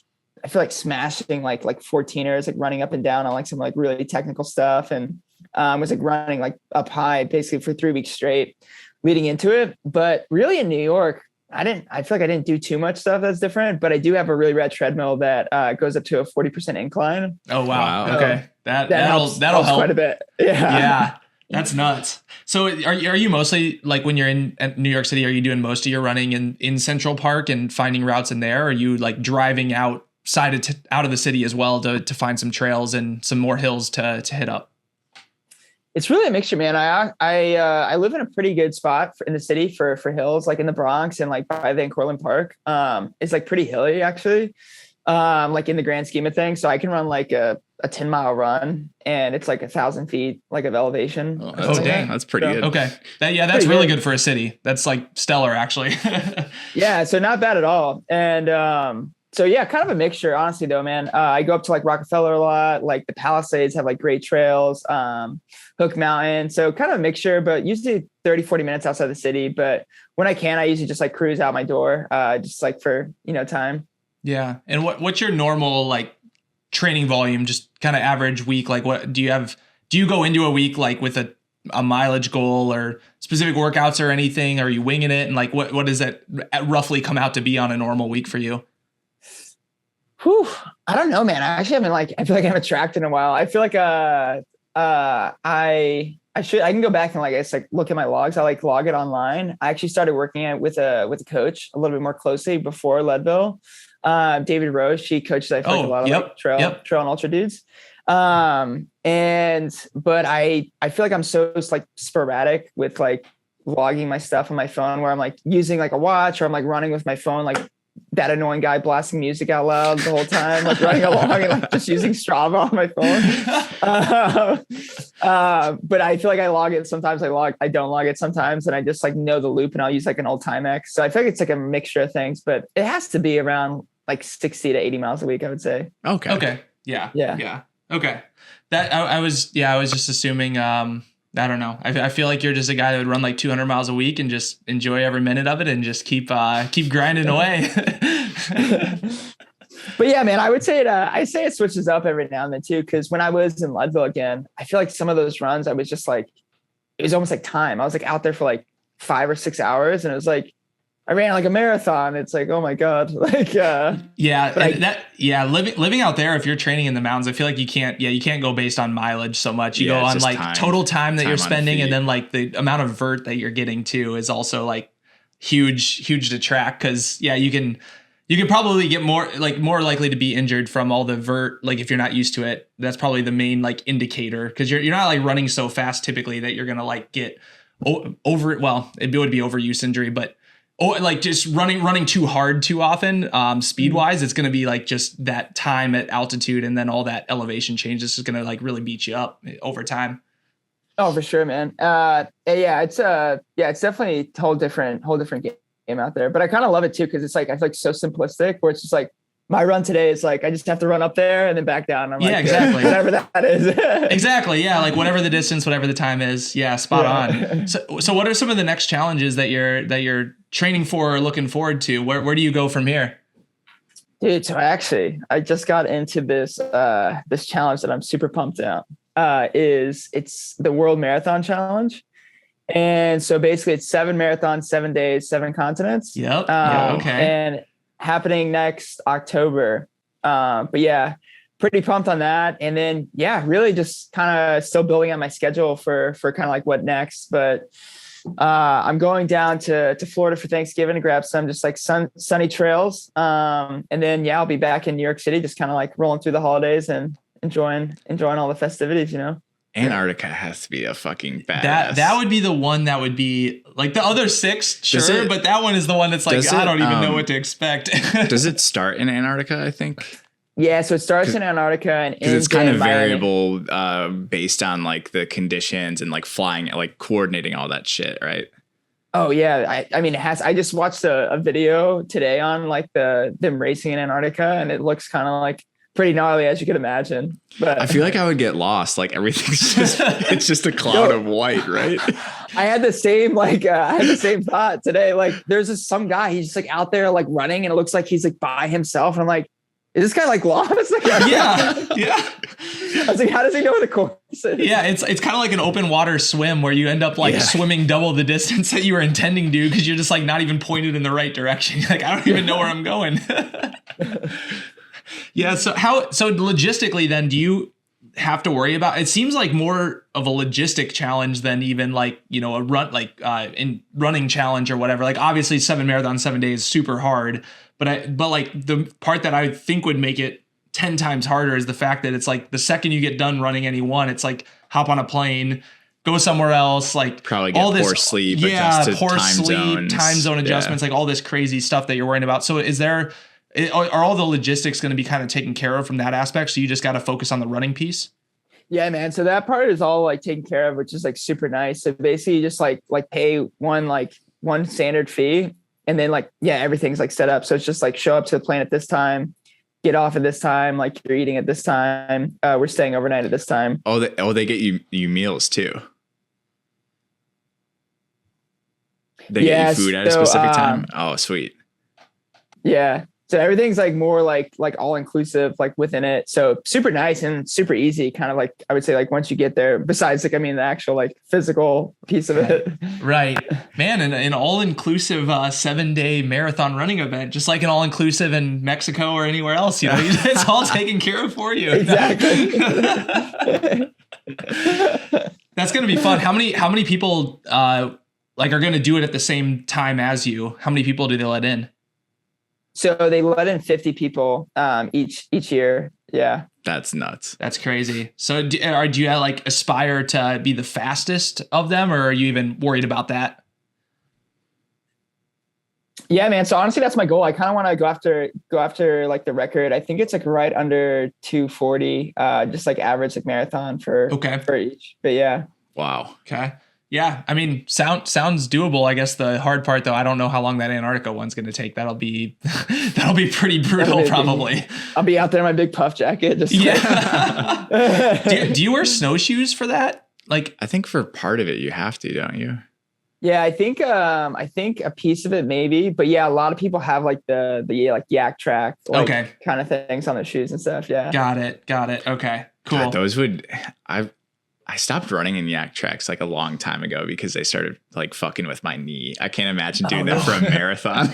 I feel like smashing like 14ers, like running up and down on like some like really technical stuff. And was like running like up high basically for 3 weeks straight leading into it. But really in New York, I feel like I didn't do too much stuff that's different, but I do have a really rad treadmill that goes up to a 40% incline. Oh, wow. So Okay. That'll help quite a bit. Yeah. Yeah. That's nuts. So are you mostly like when you're in New York City, are you doing most of your running in Central Park and finding routes in there? Or are you like driving out of the city as well to find some trails and some more hills to hit up? It's really a mixture, man. I live in a pretty good spot in the city for hills, like in the Bronx and like by Van Cortlandt Park. It's like pretty hilly actually, like in the grand scheme of things. So I can run like a 10-mile run and it's like 1,000 feet like of elevation. Oh dang. That's pretty good. Okay. That's really good for a city. That's like stellar actually. Yeah. So not bad at all. And, so yeah, kind of a mixture, honestly though, man. I go up to like Rockefeller a lot, like the Palisades have like great trails, Hook Mountain. So kind of a mixture, but usually 30, 40 minutes outside the city. But when I can, I usually just like cruise out my door, just like for, time. Yeah. And what's your normal like training volume, just kind of average week? Like what do you go into a week like with a mileage goal or specific workouts or anything? Are you winging it? And like, what does that roughly come out to be on a normal week for you? Whew, I don't know, man. I feel like I haven't tracked in a while. I feel like I can go back and like I guess like look at my logs. I like log it online. I actually started working it with a coach a little bit more closely before Leadville. David Rose, she coaches a lot of like, trail and ultra dudes. But I feel like I'm so like sporadic with like logging my stuff on my phone where I'm like using like a watch or I'm like running with my phone like that annoying guy blasting music out loud the whole time, like running along and like just using Strava on my phone. But I feel like I log it. Sometimes I don't log it sometimes. And I just like know the loop and I'll use like an old Timex. So I feel like it's like a mixture of things, but it has to be around like 60 to 80 miles a week, I would say. Okay. Yeah. Okay. That I was just assuming, I don't know. I feel like you're just a guy that would run like 200 miles a week and just enjoy every minute of it and just keep grinding away. But yeah, man, I would say it switches up every now and then too. Cause when I was in Leadville again, I feel like some of those runs, I was just like, it was almost like time. I was like out there for like 5 or 6 hours and it was like, I ran like a marathon. It's like, oh my God. Like, living out there, if you're training in the mountains, I feel like you can't go based on mileage so much. You go on like total time that you're spending. And then like the amount of vert that you're getting to is also like huge to track. Cause you can probably get more likely to be injured from all the vert. Like if you're not used to it, that's probably the main like indicator. Cause you're not like running so fast typically that you're going to like get over it. Well, it would be overuse injury, but like just running too hard too often, speed wise, it's going to be like just that time at altitude and then all that elevation change is going to like really beat you up over time. Oh, for sure, man. It's definitely a whole different game out there, but I kind of love it too. Cause it's like, I feel like so simplistic where it's just like, my run today is like, I just have to run up there and then back down. I'm like, exactly. Whatever that is. Exactly. Yeah. Like whatever the distance, whatever the time is. Yeah. Spot on. So what are some of the next challenges that you're training for or looking forward to? Where do you go from here? Dude. So I just got into this challenge that I'm super pumped out. It's the World Marathon Challenge. And so basically it's 7 marathons, 7 days, 7 continents. Yep. Okay. And happening next October. But yeah, pretty pumped on that. And then, really just kind of still building on my schedule for kind of like what next. But I'm going down to Florida for Thanksgiving to grab some just like sunny trails. And then, I'll be back in New York City, just kind of like rolling through the holidays and enjoying all the festivities, Antarctica has to be a fucking badass. That would be the one that would be like the other 6, sure, but that one is the one that's like I don't even know what to expect. Does it start in Antarctica, I think? Yeah, so it starts in Antarctica and it's kind of variable based on like the conditions and like flying, like coordinating all that shit, right? Oh yeah, I mean it has. I just watched a video today on like them racing in Antarctica, and it looks kind of like pretty gnarly, as you can imagine. But I feel like I would get lost. Like everything's just it's just a cloud of white, right? I had the same thought today. Like there's some guy, he's just like out there like running, and it looks like he's like by himself. And I'm like, is this guy like lost? Like, yeah. I was like, how does he know where the course is? Yeah, it's kind of like an open water swim where you end up like swimming double the distance that you were intending to, because you're just like not even pointed in the right direction. Like, I don't even know where I'm going. Yeah. So logistically then, do you have to worry about, it seems like more of a logistic challenge than even like, you know, a run, like in running challenge or whatever. Like obviously 7 marathons, 7 days, super hard. But like the part that I think would make it 10 times harder is the fact that it's like the second you get done running any one, it's like hop on a plane, go somewhere else, like probably get all this poor sleep, time zone adjustments, like all this crazy stuff that you're worrying about. So are all the logistics going to be kind of taken care of from that aspect? So you just got to focus on the running piece? Yeah, man. So that part is all like taken care of, which is like super nice. So basically you just like pay one standard fee. And then like, yeah, everything's like set up. So it's just like show up to the plane at this time, get off at this time, like you're eating at this time. We're staying overnight at this time. They get you meals too. They get you food at a specific time. Oh, sweet. Yeah. So everything's like more like all inclusive, like within it. So super nice and super easy. Kind of like, I would say like once you get there, besides like, I mean, the actual like physical piece of it. Right, man. And an all inclusive 7-day marathon running event, just like an all inclusive in Mexico or anywhere else, you know, it's all taken care of for you. Exactly. That's going to be fun. How many people like are going to do it at the same time as you? How many people do they let in? So they let in 50 people each year. Yeah. That's nuts. That's crazy. So do you like aspire to be the fastest of them, or are you even worried about that? Yeah, man. So honestly, that's my goal. I kind of want to go after like the record. I think it's like right under 240, just like average like marathon for each. But yeah. Wow. Okay. Yeah, I mean, sounds doable. I guess the hard part, though, I don't know how long that Antarctica one's going to take. That'll be pretty brutal, probably. I'll be out there in my big puff jacket. Just do you wear snowshoes for that? Like, I think for part of it you have to, don't you? Yeah, I think a piece of it maybe, but yeah, a lot of people have like the like yak track, like, kind of things on their shoes and stuff. Yeah, got it. Okay, cool. God, those I stopped running in yak tracks like a long time ago because they started like fucking with my knee. I can't imagine doing that for a marathon.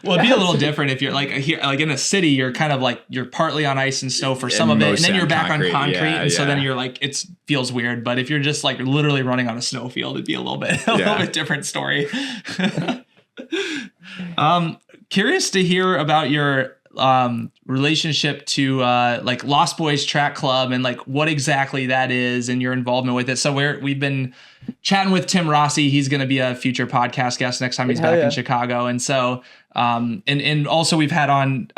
Well, it'd be a little different if you're like here, like in a city, you're kind of like you're partly on ice and snow for some of it, and then you're back on concrete, so then you're like it feels weird. But if you're just like literally running on a snow field, it'd be a little bit different story. Curious to hear about your relationship to like Lost Boys Track Club and like what exactly that is and your involvement with it. So we've been chatting with Tim Rossi. He's going to be a future podcast guest next time he's back in Chicago. And so and also we've had on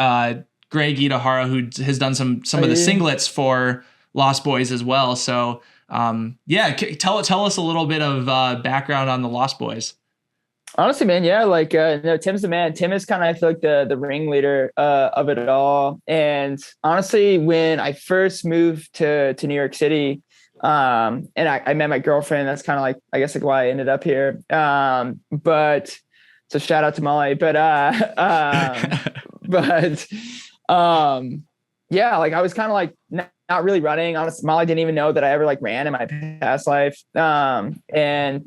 Greg Itahara, who has done some of the singlets for Lost Boys as well. So tell us a little bit of background on the Lost Boys. Honestly, man, yeah, like no, Tim's the man. Tim is kind of, I feel like the ringleader of it all. And honestly, when I first moved to New York City, and I met my girlfriend, that's kind of like, I guess, like why I ended up here. But so shout out to Molly. But yeah, like I was kind of like not really running. Honestly, Molly didn't even know that I ever like ran in my past life. And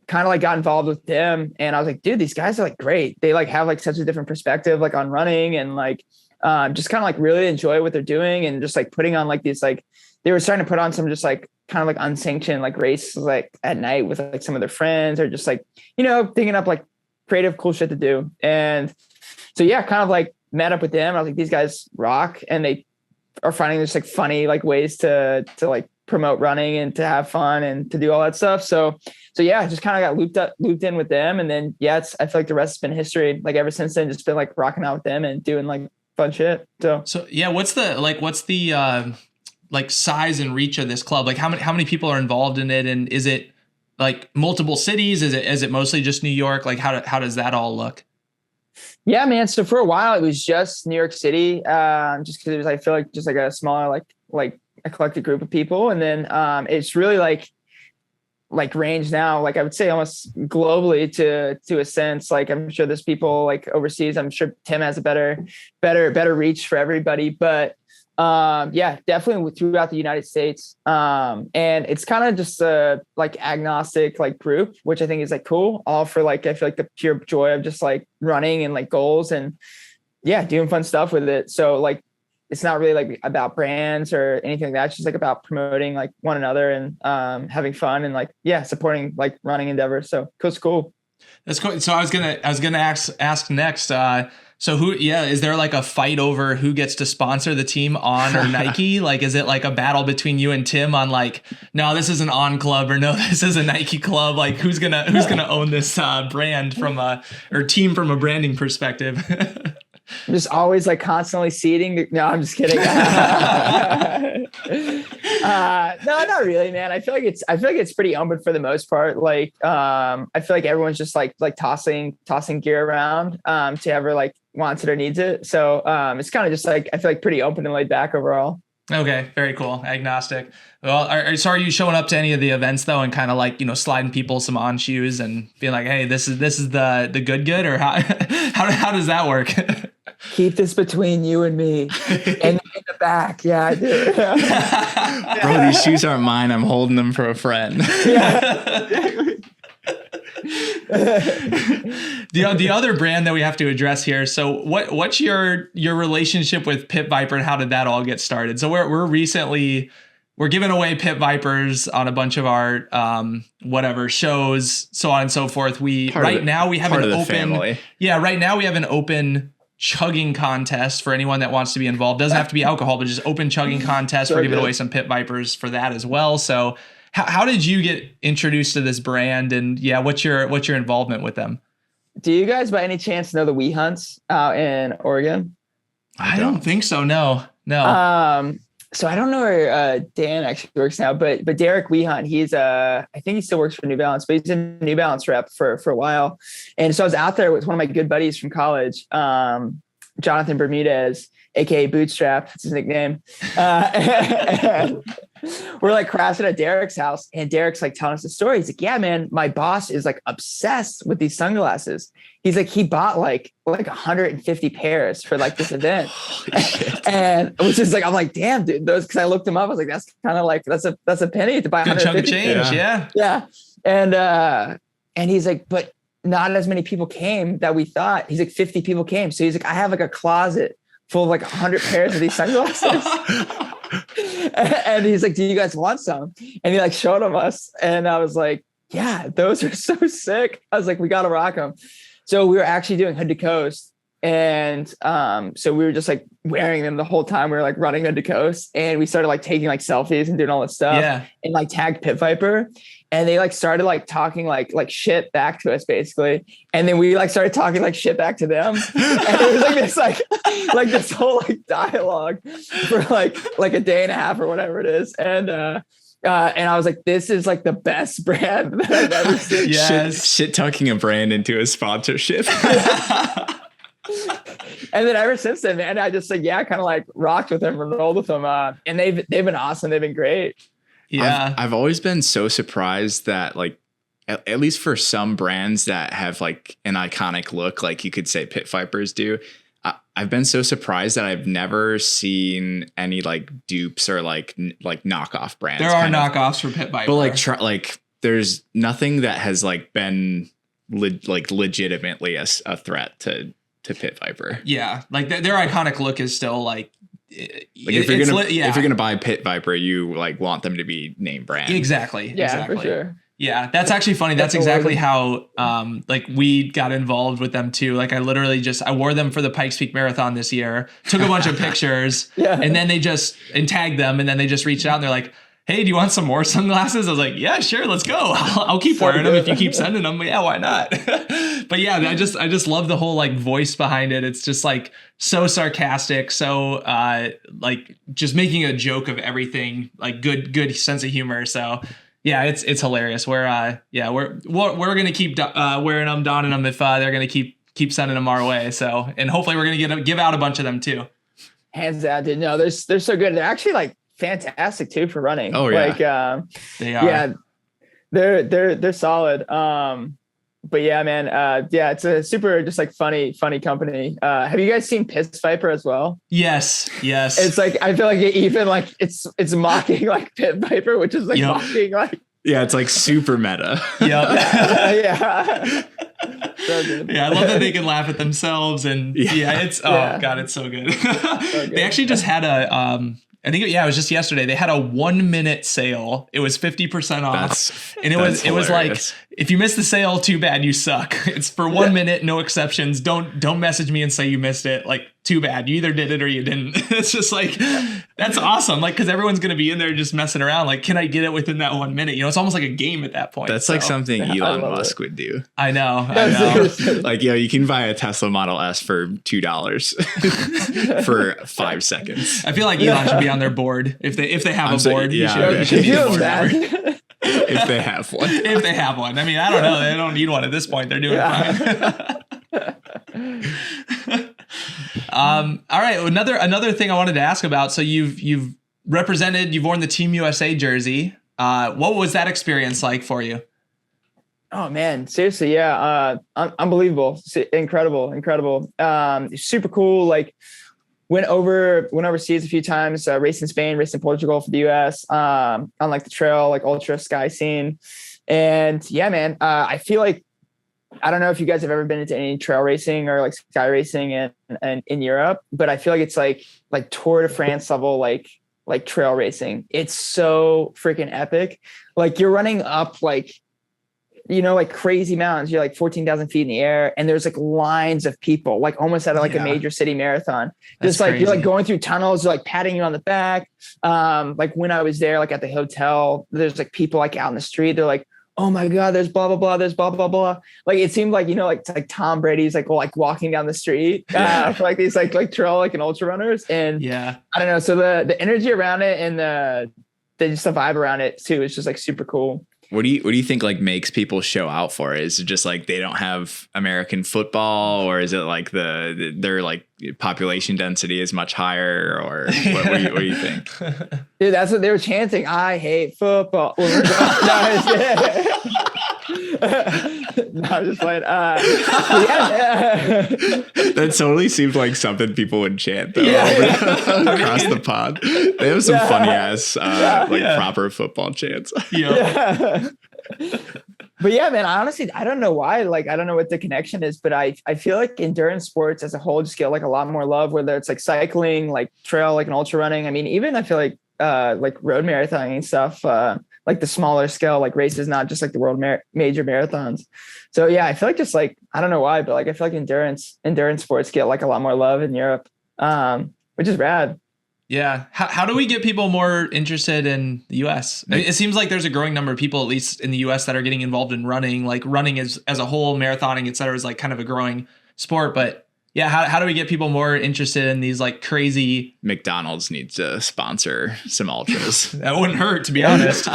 kind of like got involved with them, and I was like, dude, these guys are like great. They like have like such a different perspective like on running, and like just kind of like really enjoy what they're doing, and just like putting on like these, like they were starting to put on some just like kind of like unsanctioned like races like at night with like some of their friends, or just like, you know, thinking up like creative cool shit to do. And so yeah, kind of like met up with them. I was like, these guys rock, and they are finding just like funny like ways to like promote running and to have fun and to do all that stuff. So yeah, just kind of got looped in with them. And then, yeah, I feel like the rest has been history. Like ever since then, just been like rocking out with them and doing like fun shit. So yeah, what's the like size and reach of this club? Like how many people are involved in it? And is it like multiple cities? Is it mostly just New York? Like how does that all look? Yeah, man. So for a while it was just New York City, just because it was, I feel like just like a smaller, like a collected group of people. And then it's really like range now, like I would say almost globally to a sense. Like I'm sure there's people like overseas. I'm sure Tim has a better reach for everybody. But yeah, definitely throughout the United States. And it's kind of just a like agnostic like group, which I think is like cool. All for like, I feel like the pure joy of just like running and like goals and yeah, doing fun stuff with it. So like, it's not really like about brands or anything like that. It's just like about promoting like one another and having fun and like, yeah, supporting like running endeavors. So it's cool. That's cool. So I was gonna ask next. So is there like a fight over who gets to sponsor the team, On or Nike? Like, is it like a battle between you and Tim on like, no, this is an On club, or no, this is a Nike club? Like, who's gonna own this brand or team from a branding perspective? I'm just always like constantly seeding. No, I'm just kidding. No, not really, man. I feel like it's pretty open for the most part. Like, I feel like everyone's just like tossing gear around, to whoever like wants it or needs it. So, it's kind of just like, I feel like pretty open and laid back overall. Okay. Very cool. Agnostic. Well, are you showing up to any of the events though, and kind of like, sliding people some On shoes and being like, hey, this is the good, or how does that work? Keep this between you and me. And in the back. Yeah, I do. Bro, these shoes aren't mine. I'm holding them for a friend. Yeah. The other brand that we have to address here. So what's your relationship with Pit Viper, and how did that all get started? So we're giving away Pit Vipers on a bunch of our shows, so on and so forth. Right now we have an open chugging contest for anyone that wants to be involved. Doesn't have to be alcohol, but just open chugging contest. We're giving away some Pit Vipers for that as well. So how did you get introduced to this brand, and what's your involvement with them? Do you guys by any chance know the Wee Hunts out in Oregon? I don't think so. No. So I don't know where Dan actually works now, but Derek Weehunt, he's I think he still works for New Balance, but he's a New Balance rep for a while. And so I was out there with one of my good buddies from college, Jonathan Bermudez, aka Bootstrap, that's his nickname. And we're like crashing at Derek's house, and Derek's like telling us the story. He's like, yeah, man, my boss is like obsessed with these sunglasses. He's like, he bought like 150 pairs for like this event. And which is like, I'm like, damn, dude, those, cause I looked them up. I was like, that's kind of like, that's a penny to buy 150. Good chunk of change. Yeah. And he's like, but not as many people came that we thought. He's like, 50 people came. So he's like, I have like a closet full of like 100 pairs of these sunglasses. And he's like, do you guys want some? And he like showed them us. And I was like, yeah, those are so sick. I was like, we got to rock them. So we were actually doing Hood to Coast. And so we were just like wearing them the whole time. We were like running Hood to Coast, and we started like taking like selfies and doing all this stuff. Yeah. And like tagged Pit Viper. And they like started like talking like shit back to us basically. And then we like started talking like shit back to them. And it was like this like this whole like dialogue for like a day and a half or whatever it is. And I was like, this is like the best brand that I've ever seen. Yes. Shit talking a brand into a sponsorship. And then ever since then, man, I just like, kind of like rocked with them and rolled with them. And they've been awesome. They've been great. Yeah. I've always been so surprised that like, at least for some brands that have like an iconic look, like you could say Pit Vipers do, I've been so surprised that I've never seen any like dupes or like knockoff brands. There are knockoffs for Pit Viper, but like there's nothing that has like been legitimately a threat to Pit Viper. Yeah, like their iconic look is still like if you're gonna buy Pit Viper, you like want them to be name brand. Exactly. Yeah, exactly. for sure. Yeah, that's actually funny. That's exactly how like we got involved with them too. Like I wore them for the Pikes Peak Marathon this year, took a bunch of pictures, and then and tagged them, and then they just reached out and they're like, hey, do you want some more sunglasses? I was like, yeah, sure, let's go. I'll keep wearing them if you keep sending them. Yeah, why not? But yeah, I just love the whole like voice behind it. It's just like so sarcastic, so like just making a joke of everything, like good sense of humor. So yeah, it's hilarious. We're gonna keep wearing them, donning them if they're gonna keep keep sending them our way. So, and hopefully we're going to give out a bunch of them too. Hands down, dude. No, they're so good. They're actually like fantastic too for running. Oh yeah. Like, they are. Yeah, they're solid. But yeah, man. Yeah, it's a super just like funny company. Have you guys seen Piss Viper as well? Yes. It's like, I feel like it even like it's mocking like Pit Viper, which is like mocking like. Yeah, it's like super meta. Yeah. So good. Yeah, I love that they can laugh at themselves, and it's God, it's so good. They actually just had I think it was just yesterday. They had a 1 minute sale. It was 50% off. And it was like, if you missed the sale, too bad, you suck. It's for 1 minute, no exceptions. Don't message me and say you missed it. Like, too bad. You either did it or you didn't. It's just like, that's awesome. Like, because everyone's going to be in there just messing around. Like, can I get it within that 1 minute? You know, it's almost like a game at that point. That's like something Elon Musk would do. I know. Like, you can buy a Tesla Model S for $2 for 5 seconds. I feel like Elon should be on their board. If they have a board, you should be the board member. If they have one. If they have one. I mean, I don't know. They don't need one at this point. They're doing fine. All right. Another thing I wanted to ask about. So you've worn the Team USA jersey. What was that experience like for you? Oh man, seriously. Yeah. Unbelievable. Incredible. Super cool. Like went overseas a few times, raced in Spain, raced in Portugal for the US, on like the trail, like ultra sky scene. And yeah, man, I feel like, I don't know if you guys have ever been into any trail racing or like sky racing and in Europe, but I feel like it's like Tour de France level, like trail racing. It's so freaking epic. Like you're running up like, you know, like crazy mountains. You're like 14,000 feet in the air, and there's like lines of people, like almost at like a major city marathon. Just like crazy. You're like going through tunnels, they're like patting you on the back. Like when I was there, like at the hotel, there's like people like out in the street. They're like, oh my God, there's blah, blah, blah. There's blah, blah, blah. Like, it seemed like, you know, like Tom Brady's like walking down the street for like these like trail, like an ultra runners. And I don't know. So the energy around it and the just the vibe around it too, is just like super cool. What do you think like makes people show out for it? Is it just like they don't have American football, or is it like their like population density is much higher, or what do you think? Dude, that's what they were chanting. I hate football. No, I'm just playing. That totally seems like something people would chant though across the pod. They have some funny ass proper football chants. But yeah, man, honestly, I don't know why. Like, I don't know what the connection is, but I feel like endurance sports as a whole just get like a lot more love, whether it's like cycling, like trail, like an ultra running. I mean, even I feel like road marathoning and stuff, like the smaller scale, like races, not just like the world major marathons. So yeah, I feel like just like, I don't know why, but like, I feel like endurance sports get like a lot more love in Europe, which is rad. Yeah. How do we get people more interested in the US? It seems like there's a growing number of people, at least in the US, that are getting involved in running. Like running as a whole, marathoning, et cetera, is like kind of a growing sport. But yeah, how do we get people more interested in these like crazy... McDonald's needs to sponsor some ultras. That wouldn't hurt, to be honest.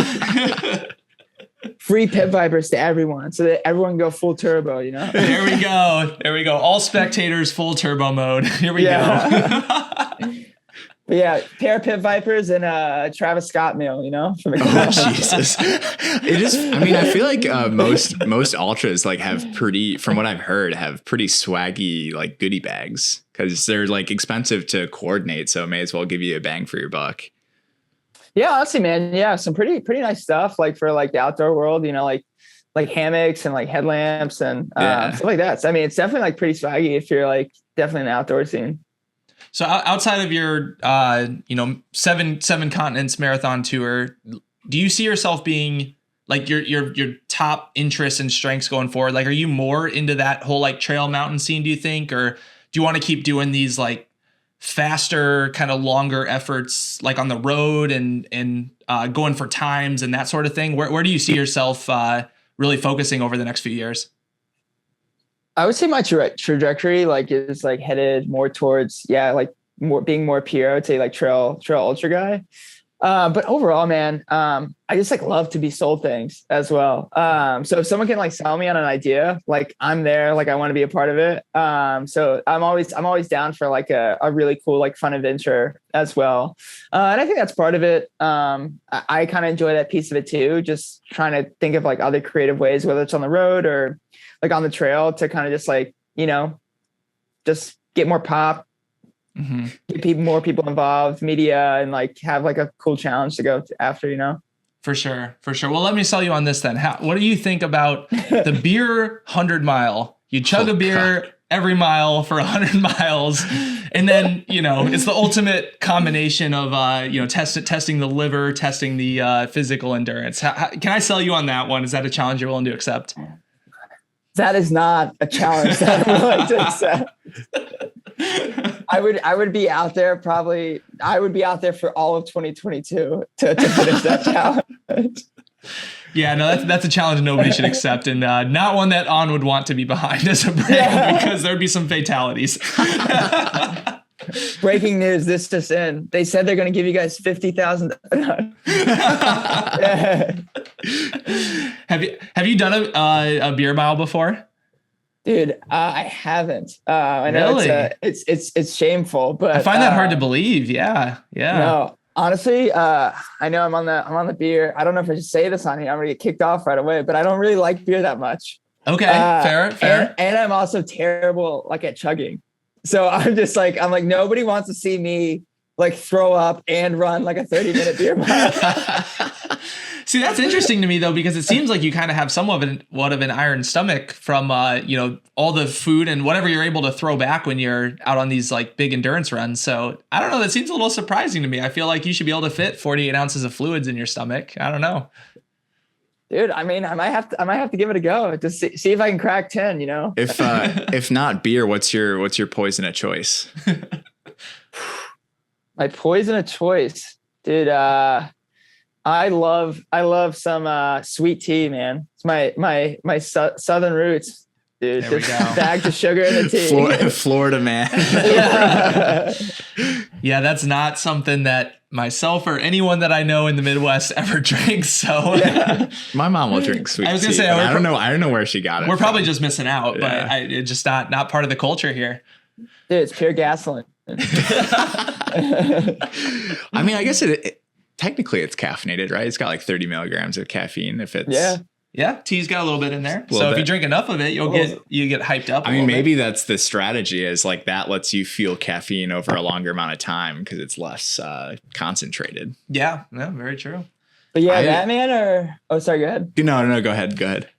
Free Pit Vipers to everyone, so that everyone can go full turbo, you know? There we go. All spectators, full turbo mode. Here we go. But yeah, pair of Pit Vipers and a Travis Scott meal, you know? Oh, Jesus. It is, I mean, I feel like most ultras like have pretty, from what I've heard, have pretty swaggy like goodie bags, because they're like expensive to coordinate. So it may as well give you a bang for your buck. Yeah, honestly, man. Yeah, some pretty nice stuff like for like the outdoor world, you know, like hammocks and like headlamps and stuff like that. So I mean, it's definitely like pretty swaggy if you're like definitely in the outdoor scene. So outside of your, seven continents marathon tour, do you see yourself being like your top interests and strengths going forward? Like, are you more into that whole like trail mountain scene, do you think, or do you want to keep doing these like faster, kind of longer efforts, like on the road and going for times and that sort of thing? Where do you see yourself really focusing over the next few years? I would say my trajectory like is like headed more towards, like being more pure. I would say like trail ultra guy. But overall, man, I just like love to be sold things as well. So if someone can like sell me on an idea, like I'm there, like I want to be a part of it. So I'm always down for like a really cool, like fun adventure as well. And I think that's part of it. I kind of enjoy that piece of it too. Just trying to think of like other creative ways, whether it's on the road or like on the trail, to kind of just like, just get more pop. Mm-hmm. Get more people involved, media, and like have like a cool challenge to go after, For sure. Well, let me sell you on this then. What do you think about the beer 100 mile? You chug a beer every mile for 100 miles. And then, it's the ultimate combination of, testing the liver, testing the physical endurance. Can I sell you on that one? Is that a challenge you're willing to accept? That is not a challenge that I'm willing to accept. I would be out there for all of 2022 to finish that challenge. Yeah, no, that's a challenge nobody should accept, and not one that On would want to be behind as a brand, because there'd be some fatalities. Breaking news, this just in. They said they're going to give you guys $50,000. Have you done a beer mile before? Dude, I haven't. I know really? It's shameful, but I find that hard to believe. Yeah. No, honestly, I know I'm on the beer. I don't know if I should say this on here. I'm gonna get kicked off right away, but I don't really like beer that much. Okay, fair. And I'm also terrible like at chugging. So I'm like nobody wants to see me like throw up and run like a 30-minute beer mile. See, that's interesting to me though, because it seems like you kind of have somewhat of an iron stomach from all the food and whatever you're able to throw back when you're out on these like big endurance runs. So I don't know, that seems a little surprising to me. I feel like you should be able to fit 48 ounces of fluids in your stomach. I don't know. Dude, I mean, I might have to give it a go to see if I can crack 10, If not beer, what's your poison of choice? My poison of choice, dude. I love some sweet tea, man. It's my southern roots, dude. There we Just go. bags of sugar in the tea. Florida man. Yeah, that's not something that myself or anyone that I know in the Midwest ever drinks. So my mom will drink sweet tea. I was gonna say, I don't know where she got it. We're from. probably just missing out, but it's just not part of the culture here. Dude, it's pure gasoline. I mean, I guess technically it's caffeinated, right? It's got like 30 milligrams of caffeine. If it's yeah, tea's got a little bit in there. So if you drink enough of it, you get hyped up. I mean, maybe that's the strategy, is like that lets you feel caffeine over a longer amount of time because it's less concentrated. Yeah, very true. But that man, or sorry, go ahead. No, go ahead.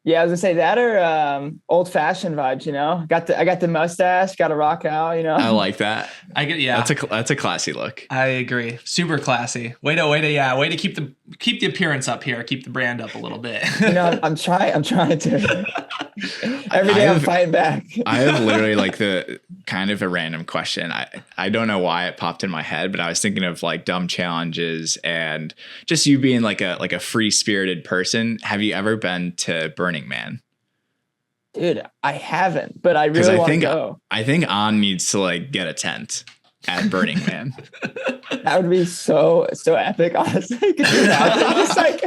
Yeah, I was gonna say that, or old fashioned vibes. I got the mustache, got to rock out. I like that. That's a classy look. I agree. Super classy. Way to keep the appearance up here. Keep the brand up a little bit. I'm trying to. Every day I'm fighting back. I have literally like the kind of a random question. I don't know why it popped in my head, but I was thinking of like dumb challenges and just you being like a free spirited person. Have you ever been to Burning Man? Dude, I haven't, but I really want to go. I think On needs to like get a tent at Burning Man. That would be so epic, honestly. Could you imagine? Just like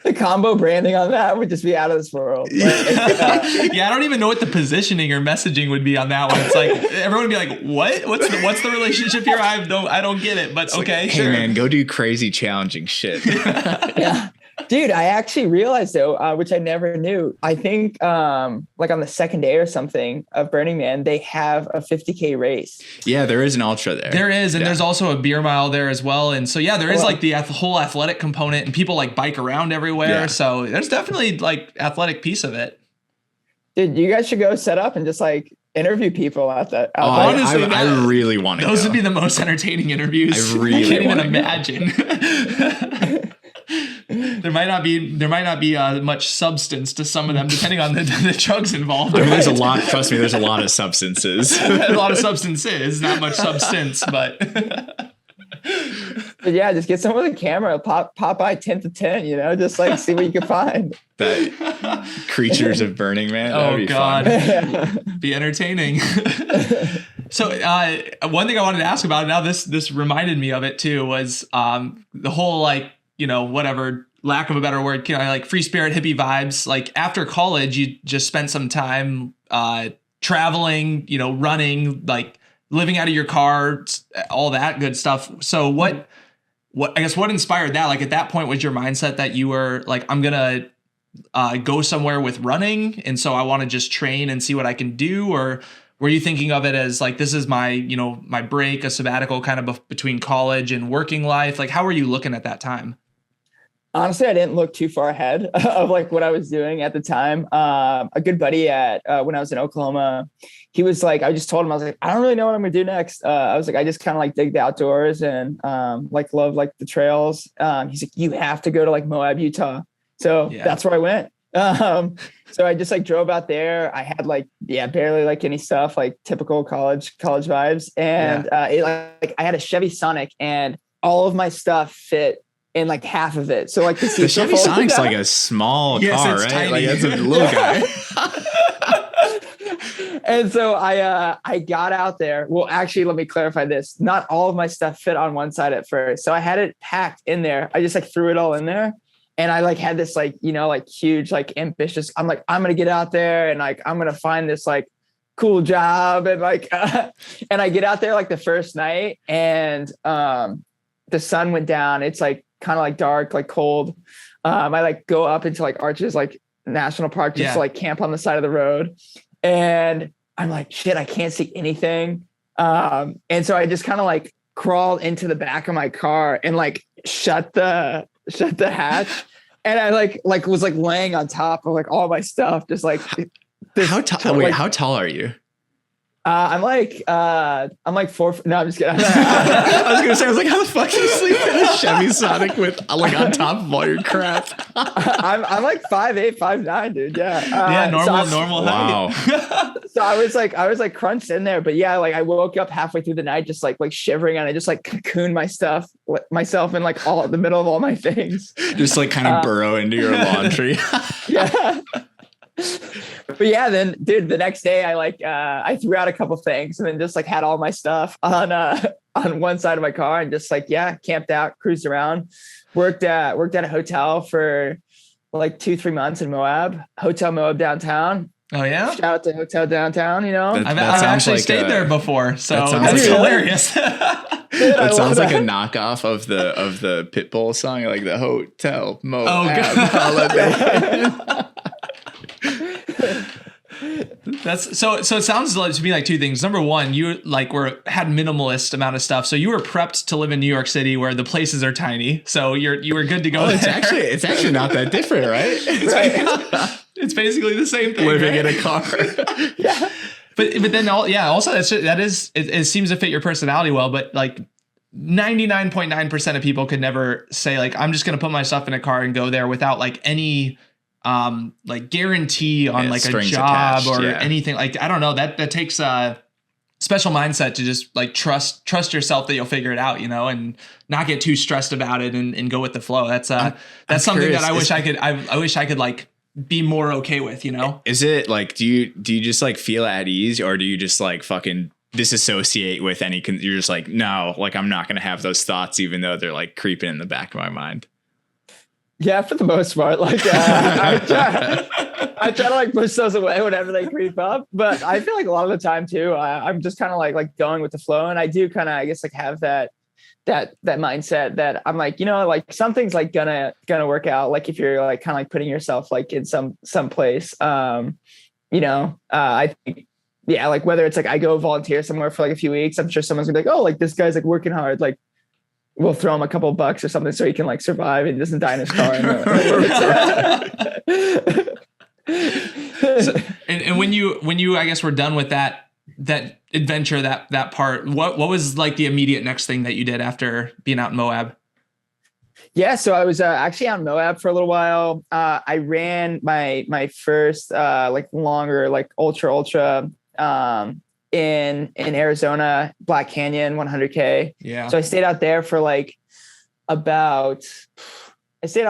the combo branding on that would just be out of this world. I don't even know what the positioning or messaging would be on that one. It's like everyone would be like, "What? What's the relationship here? I don't get it." But it's okay, hey man, go do crazy challenging shit. Yeah. Dude, I actually realized though, which I never knew. I think like on the second day or something of Burning Man, they have a 50K race. Yeah, there is an ultra there. There is, and there's also a beer mile there as well. And so there is like the whole athletic component, and people like bike around everywhere. Yeah. So there's definitely like athletic piece of it. Dude, you guys should go set up and just like interview people at that. Honestly, I really want to. Those would be the most entertaining interviews. I can't even imagine. There might not be much substance to some of them, depending on the chugs involved. Right? There's a lot. Trust me, there's a lot of substances. A lot of substances, not much substance, but. But yeah, just get someone with a camera, pop by 10 to 10, just like see what you can find. Creatures of Burning Man. Oh God, be entertaining. So one thing I wanted to ask about, now this reminded me of it too, was the whole like, whatever, lack of a better word, like free spirit hippie vibes. Like after college, you just spent some time traveling, running, like living out of your car, all that good stuff. So what inspired that? Like at that point, was your mindset that you were like, I'm gonna go somewhere with running, and so I want to just train and see what I can do? Or were you thinking of it as like, this is my, my break, a sabbatical kind of between college and working life? Like, how were you looking at that time? Honestly, I didn't look too far ahead of like what I was doing at the time. A good buddy when I was in Oklahoma, he was like, I just told him, I was like, I don't really know what I'm gonna do next. I was like, I just kind of like dig the outdoors and like love like the trails. He's like, you have to go to like Moab, Utah. So that's where I went. So I just like drove out there. I had like, barely like any stuff, like typical college vibes. And I had a Chevy Sonic, and all of my stuff fit in like half of it. So like the Chevy Sonic's like a small car, right? Tiny. Like that's a little guy. And so I got out there. Well, actually, let me clarify this. Not all of my stuff fit on one side at first. So I had it packed in there. I just like threw it all in there. And I like had this like, like huge, like ambitious, I'm like, I'm going to get out there and like, I'm going to find this like cool job. And like, and I get out there like the first night, and the sun went down. It's like kind of like dark, like cold. I like go up into like Arches, like National Park, just to like camp on the side of the road. And I'm like, shit, I can't see anything. And so I just kind of like crawled into the back of my car and like shut the hatch. And I like was like laying on top of like all my stuff, just like how tall are you? I'm like 4. No, I'm just kidding. I was gonna say, I was like, how the fuck do you sleep in a Chevy Sonic with like on top of all your crap? I'm like 5'8", 5'9", dude. Yeah. Normal wow. height. So I was like crunched in there, but yeah, like I woke up halfway through the night, just like shivering, and I just like cocooned myself in like all the middle of all my things. Just like kind of burrow into your laundry. Yeah. But yeah, then dude, the next day I threw out a couple things and then just like had all my stuff on one side of my car and just like, camped out, cruised around, worked at a hotel for like 2-3 months in Moab, Hotel Moab downtown. Oh yeah. Shout out to Hotel Downtown, I've actually stayed there before. So that's hilarious. That sounds like a knockoff of the Pitbull song, like the Hotel Moab holiday. That's so it sounds like to me like two things. Number one, you like had minimalist amount of stuff, so you were prepped to live in New York City where the places are tiny, so you were good to go. It's actually not that different, right? It's basically the same thing, living in a car. Yeah. But then also it seems to fit your personality well, but like 99.9% of people could never say like, I'm just going to put my stuff in a car and go there without like any like guarantee on like a job attached, or anything. Like, I don't know, that takes a special mindset to just like trust yourself that you'll figure it out, and not get too stressed about it and go with the flow. That's something curious, that I wish I could like be more okay with, Is it like, do you just like feel at ease, or do you just like fucking disassociate with you're just like, no, like I'm not going to have those thoughts, even though they're like creeping in the back of my mind? Yeah, for the most part, like I try to like push those away whenever they creep up. But I feel like a lot of the time too, I'm just kind of like going with the flow, and I do kind of, I guess, like have that mindset that I'm like, like something's like gonna work out. Like if you're like kind of like putting yourself like in some place, I think, like whether it's like I go volunteer somewhere for like a few weeks, I'm sure someone's gonna be like, oh, like this guy's like working hard, like we'll throw him a couple of bucks or something so he can like survive and doesn't die in his car. And when you I guess were done with that adventure, that part, what was like the immediate next thing that you did after being out in Moab? Yeah, so I was actually out in Moab for a little while. I ran my first like longer like ultra in Arizona, Black Canyon 100K. Yeah. So I stayed out there for like I think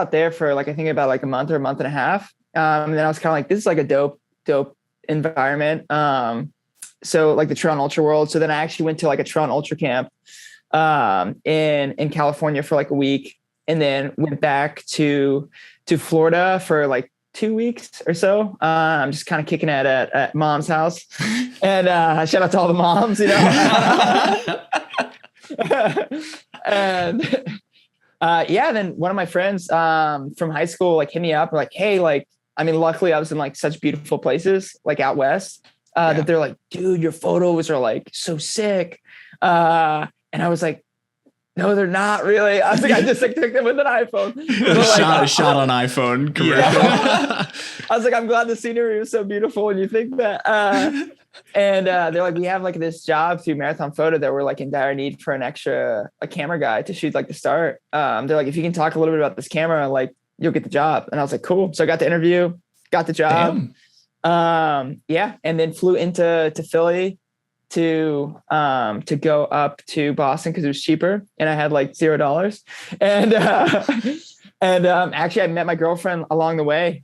about like a month or a month and a half. And then I was kind of like, this is like a dope environment. so like the Trail and Ultra World. So then I actually went to like a Trail and Ultra camp in California for like a week, and then went back to Florida for like 2 weeks or so. I'm just kind of kicking it at mom's house, and shout out to all the moms, you know. And then one of my friends from high school like hit me up like, hey, like, I mean, luckily I was in like such beautiful places like out west that they're like, dude, your photos are like so sick. And I was like, no, they're not really. I was like, I just like took them with an iPhone. Shot on iPhone commercial. Yeah. I was like, I'm glad the scenery was so beautiful when you think that. And they're like, we have like this job through Marathon Photo that we're like in dire need for a camera guy to shoot like the start. They're like, if you can talk a little bit about this camera, like you'll get the job. And I was like, cool. So I got the interview, got the job. Damn. And then flew into Philly to go up to Boston because it was cheaper and I had like $0. And actually I met my girlfriend along the way.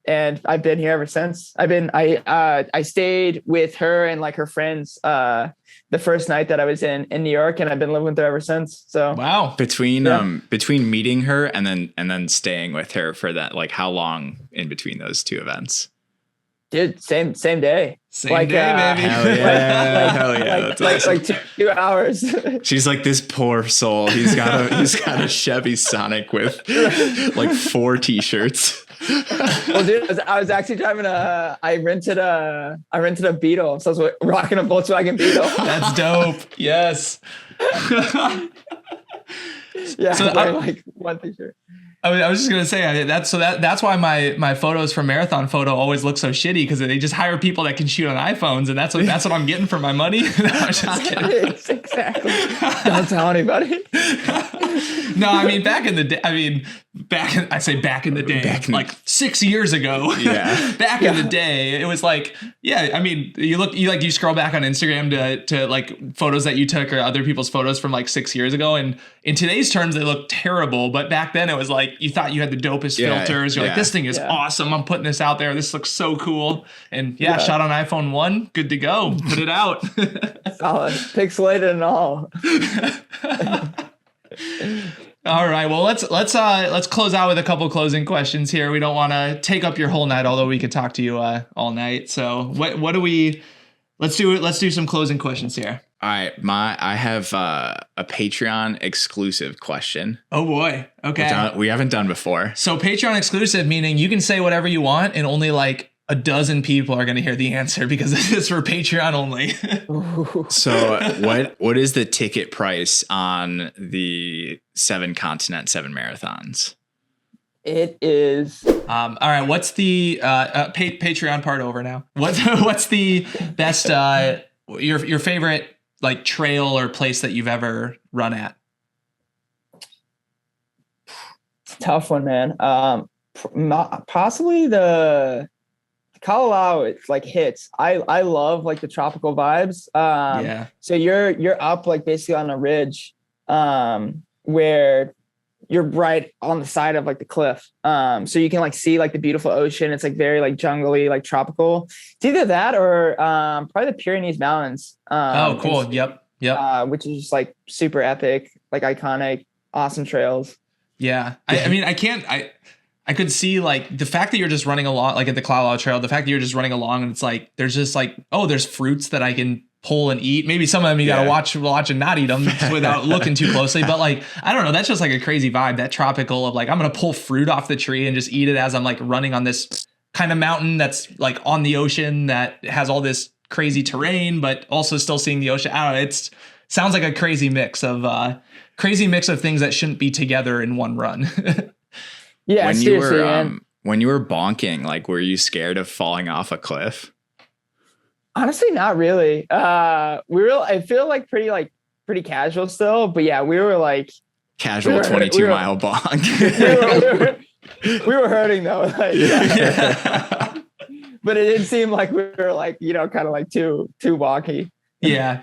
And I've been here ever since. I stayed with her and like her friends the first night that I was in New York, and I've been living with her ever since. So wow. Between meeting her and then staying with her for that, like how long in between those two events? Dude, same day. Same day, baby. Hell yeah. Hell yeah. That's awesome. Like 2 hours. She's like, this poor soul. He's got a Chevy Sonic with like 4 t-shirts. Well, dude, I was actually driving I rented a Beetle. So I was rocking a Volkswagen Beetle. That's dope. Yes. Yeah. So like one t-shirt. I was just gonna say that's why my photos from Marathon Photo always look so shitty, because they just hire people that can shoot on iPhones, and that's what I'm getting for my money. No, I'm just kidding. Exactly. Don't tell anybody. No, I mean back in the day. Like 6 years ago. Yeah. Back in the day, it was like, yeah. I mean, you scroll back on Instagram to like photos that you took or other people's photos from like 6 years ago, and in today's terms, they look terrible. But back then, it was like you thought you had the dopest filters. You're like, this thing is awesome. I'm putting this out there. This looks so cool. And shot on iPhone 1, good to go. Put it out. Solid, pixelated and all. All right. Well, let's close out with a couple closing questions here. We don't want to take up your whole night, although we could talk to you all night. So what do we? Let's do some closing questions here. All right, I have a Patreon exclusive question. Oh boy. Okay. We haven't done before. So Patreon exclusive, meaning you can say whatever you want, and only like a dozen people are going to hear the answer because this is for Patreon only. So what is the ticket price on the 7 continent 7 marathons? It is. All right. What's the Patreon part over now? What's the best your favorite like trail or place that you've ever run at? It's a tough one, man. Possibly the Kalalau. It's like hits. I love like the tropical vibes. So you're up like basically on a ridge, where you're right on the side of like the cliff. So you can like see like the beautiful ocean. It's like very like jungly, like tropical. It's either that or probably the Pyrenees Mountains. Oh, cool. Yep. Which is just like super epic, like iconic, awesome trails. Yeah. I mean, I could see like the fact that you're just running along, like at the Kalalau Trail, the fact that you're just running along and it's like, there's just like, oh, there's fruits that I can pull and eat. Maybe some of them you got to watch and not eat them without looking too closely. But like, I don't know. That's just like a crazy vibe, that tropical of like, I'm going to pull fruit off the tree and just eat it as I'm like running on this kind of mountain that's like on the ocean that has all this crazy terrain, but also still seeing the ocean. I don't know. It sounds like a crazy mix of things that shouldn't be together in one run. Yeah. When you were bonking, like, were you scared of falling off a cliff? Honestly, not really. I feel like pretty casual still, but yeah, we were like casual 22-mile bonk. we were hurting though. Like, but it didn't seem like we were like, kind of like too wonky. Yeah.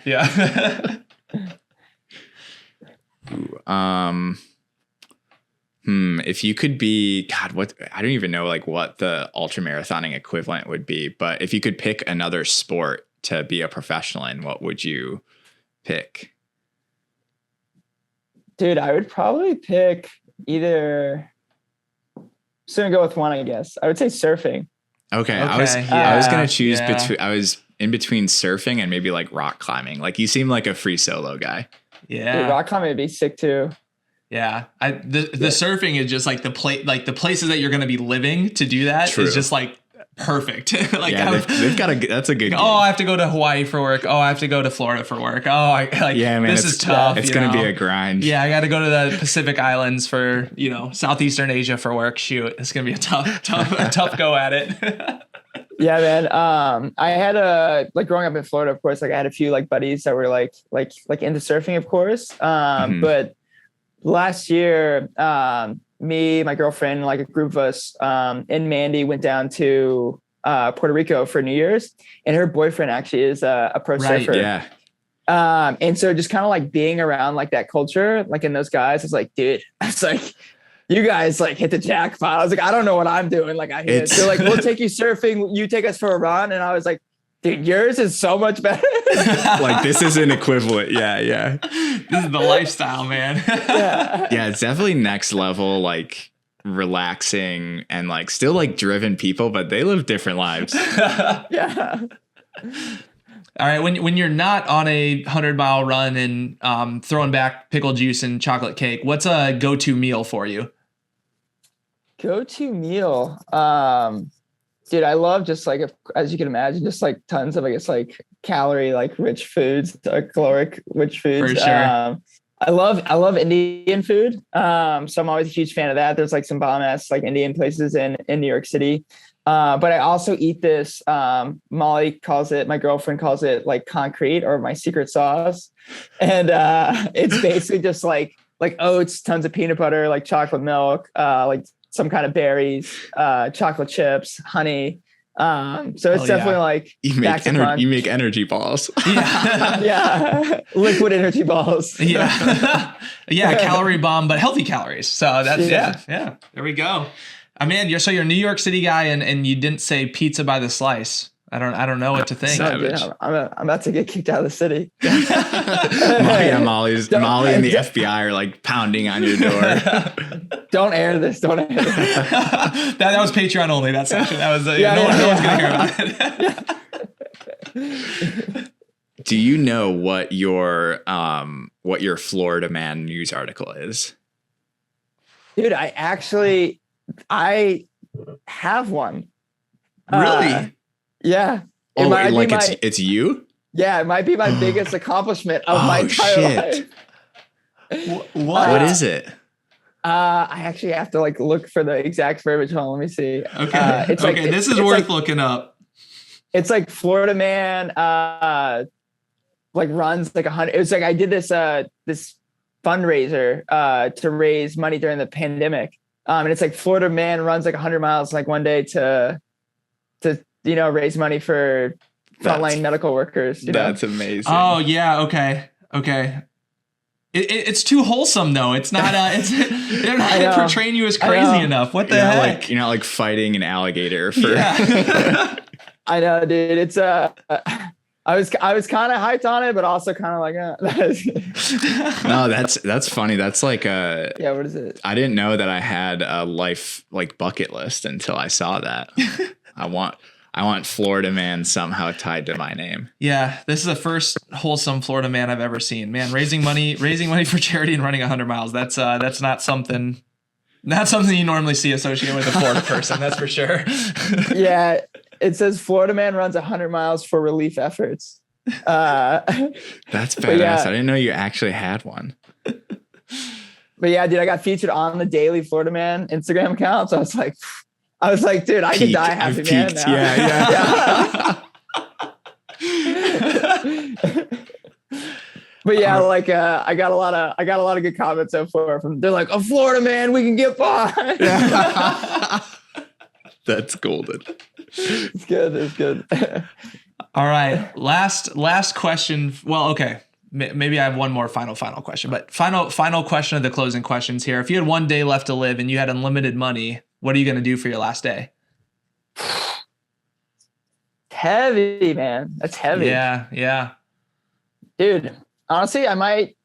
If you could be, I don't even know like what the ultra marathoning equivalent would be, but if you could pick another sport to be a professional in, what would you pick? Dude, I would probably pick either. Just gonna go with one, I guess. I would say surfing. Okay. I was gonna choose between. I was in between surfing and maybe like rock climbing. Like you seem like a free solo guy. Yeah, dude, rock climbing would be sick too. Yeah, the surfing is just like the places that you're gonna be living to do that is just like perfect. Like they've got that's a good game. Oh, I have to go to Hawaii for work. Oh, I have to go to Florida for work. Oh, this is tough. It's going to be a grind. Yeah, I got to go to the Pacific Islands for, Southeastern Asia for work. Shoot, it's going to be a tough go at it. Yeah, man. I had growing up in Florida, of course, like I had a few like buddies that were like into surfing, of course. But last year, me, my girlfriend, like a group of us, and Mandy went down to Puerto Rico for New Year's, and her boyfriend actually is a pro surfer. Yeah. And so just kind of like being around like that culture, like in those guys, it's like, dude, it's like, you guys like hit the jackpot. I was like, I don't know what I'm doing. Like they're like, we'll take you surfing. You take us for a run. And I was like, dude, yours is so much better. Like this is an equivalent. Yeah. This is the lifestyle, man. Yeah, it's definitely next level, like relaxing and like still like driven people, but they live different lives. Yeah. All right. When you're not on a 100-mile run and throwing back pickle juice and chocolate cake, what's a go-to meal for you? Go-to meal. Dude, I love just like, as you can imagine, just like tons of, I guess, like calorie, like rich foods, caloric rich foods. For sure. I love Indian food. So I'm always a huge fan of that. There's like some bomb ass like Indian places in New York City. But I also eat this, Molly calls it, my girlfriend calls it like concrete or my secret sauce. And it's basically just like oats, tons of peanut butter, like chocolate milk, like some kind of berries, chocolate chips, honey. So it's definitely like you make energy balls. Yeah. Liquid energy balls. Yeah. Yeah. Calorie bomb, but healthy calories. So that's, yeah. There we go. I mean, you're a New York City guy and you didn't say pizza by the slice. I don't know what to think. I'm about to get kicked out of the city. Molly and the FBI are like pounding on your door. Don't air this. That was Patreon only. That section. That was no one's gonna hear about it. Do you know what your Florida Man news article is? Dude, I have one. Really? Yeah. It's you? Yeah, it might be my biggest accomplishment of my entire life. What is it? I actually have to like look for the exact verbiage. Hold on, let me see. Okay. This is worth looking up. It's like Florida Man like runs like 100. It was like I did this fundraiser to raise money during the pandemic. And it's like Florida Man runs like 100 miles like one day to raise money for frontline medical workers. That's amazing. Oh yeah. Okay. It's too wholesome though. It's not. They're not portraying you as crazy enough. What the heck? You're not like fighting an alligator for. Yeah. I know, dude. It's I was kind of hyped on it, but also kind of like, No, that's funny. That's like what is it? I didn't know that I had a life like bucket list until I saw that. I want Florida Man somehow tied to my name. Yeah, this is the first wholesome Florida Man I've ever seen. Man, raising money for charity and running 100 miles. That's not something you normally see associated with a Florida person. That's for sure. Yeah. It says Florida Man runs 100 miles for relief efforts. That's badass. Yeah. I didn't know you actually had one. But yeah, dude, I got featured on the Daily Florida Man Instagram account. So I was like, dude, I could die happy man now. Yeah. But yeah, like I got a lot of good comments so far from. They're like, a Florida Man, we can get by. That's golden. It's good. All right. Last question. Well, okay. Maybe I have one more final question, but final question of the closing questions here. If you had one day left to live and you had unlimited money, what are you going to do for your last day? heavy, man. That's heavy. Yeah. Dude, honestly, I might.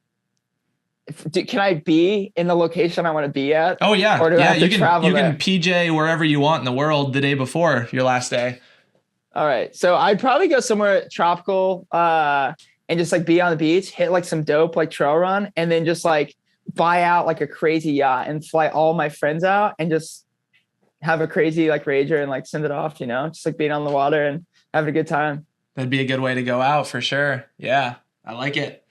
Can I be in the location I want to be at? Oh yeah. Or do I have to you travel there? can PJ wherever you want in the world the day before your last day. All right. So I'd probably go somewhere tropical and just like be on the beach, hit like some dope like trail run, and then just like buy out like a crazy yacht and fly all my friends out and just have a crazy like rager and like send it off, just like being on the water and having a good time. That'd be a good way to go out for sure. Yeah, I like it.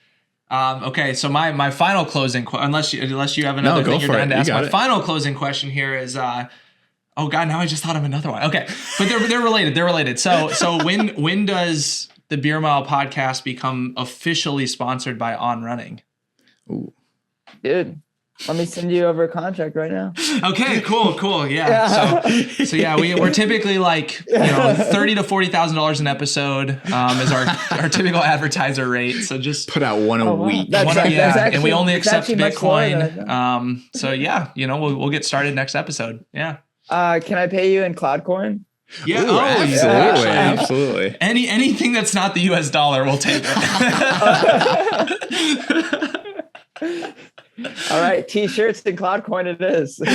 Okay, so my final closing unless you have another thing you're dying to ask. My final closing question here is oh god, now I just thought of another one. Okay, but they're related. They're related. So when does the Beer Mile podcast become officially sponsored by On Running? Ooh, dude. Let me send you over a contract right now. Okay, cool. Yeah. So yeah, we're typically like $30,000 to $40,000 an episode is our typical advertiser rate. So just put out one a week. And we only accept Bitcoin. So yeah, we'll get started next episode. Yeah. Can I pay you in Cloud Coin? Yeah. Ooh, absolutely. Anything that's not the US dollar, we'll take it. All right, T-shirts and Cloud Coin it is. No,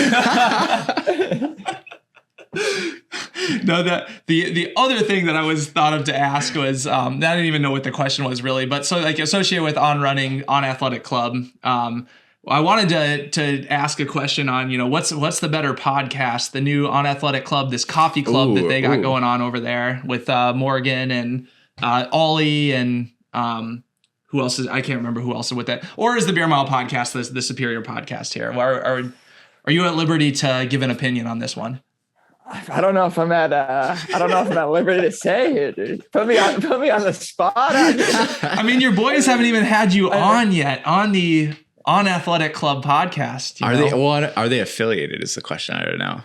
the other thing that I was thought of to ask was I didn't even know what the question was really, but so like associated with On Running, On Athletic Club, I wanted to ask a question on what's the better podcast, the new On Athletic Club, this coffee club that they got going on over there with Morgan and Ollie and who else is, I can't remember who else is with that. Or is the Beer Mile podcast the superior podcast here? Are you at liberty to give an opinion on this one? I don't know if I'm at liberty to say here, dude. Put me on the spot. I mean, your boys haven't even had you on yet on the On Athletic Club podcast. Are they affiliated is the question. I don't know.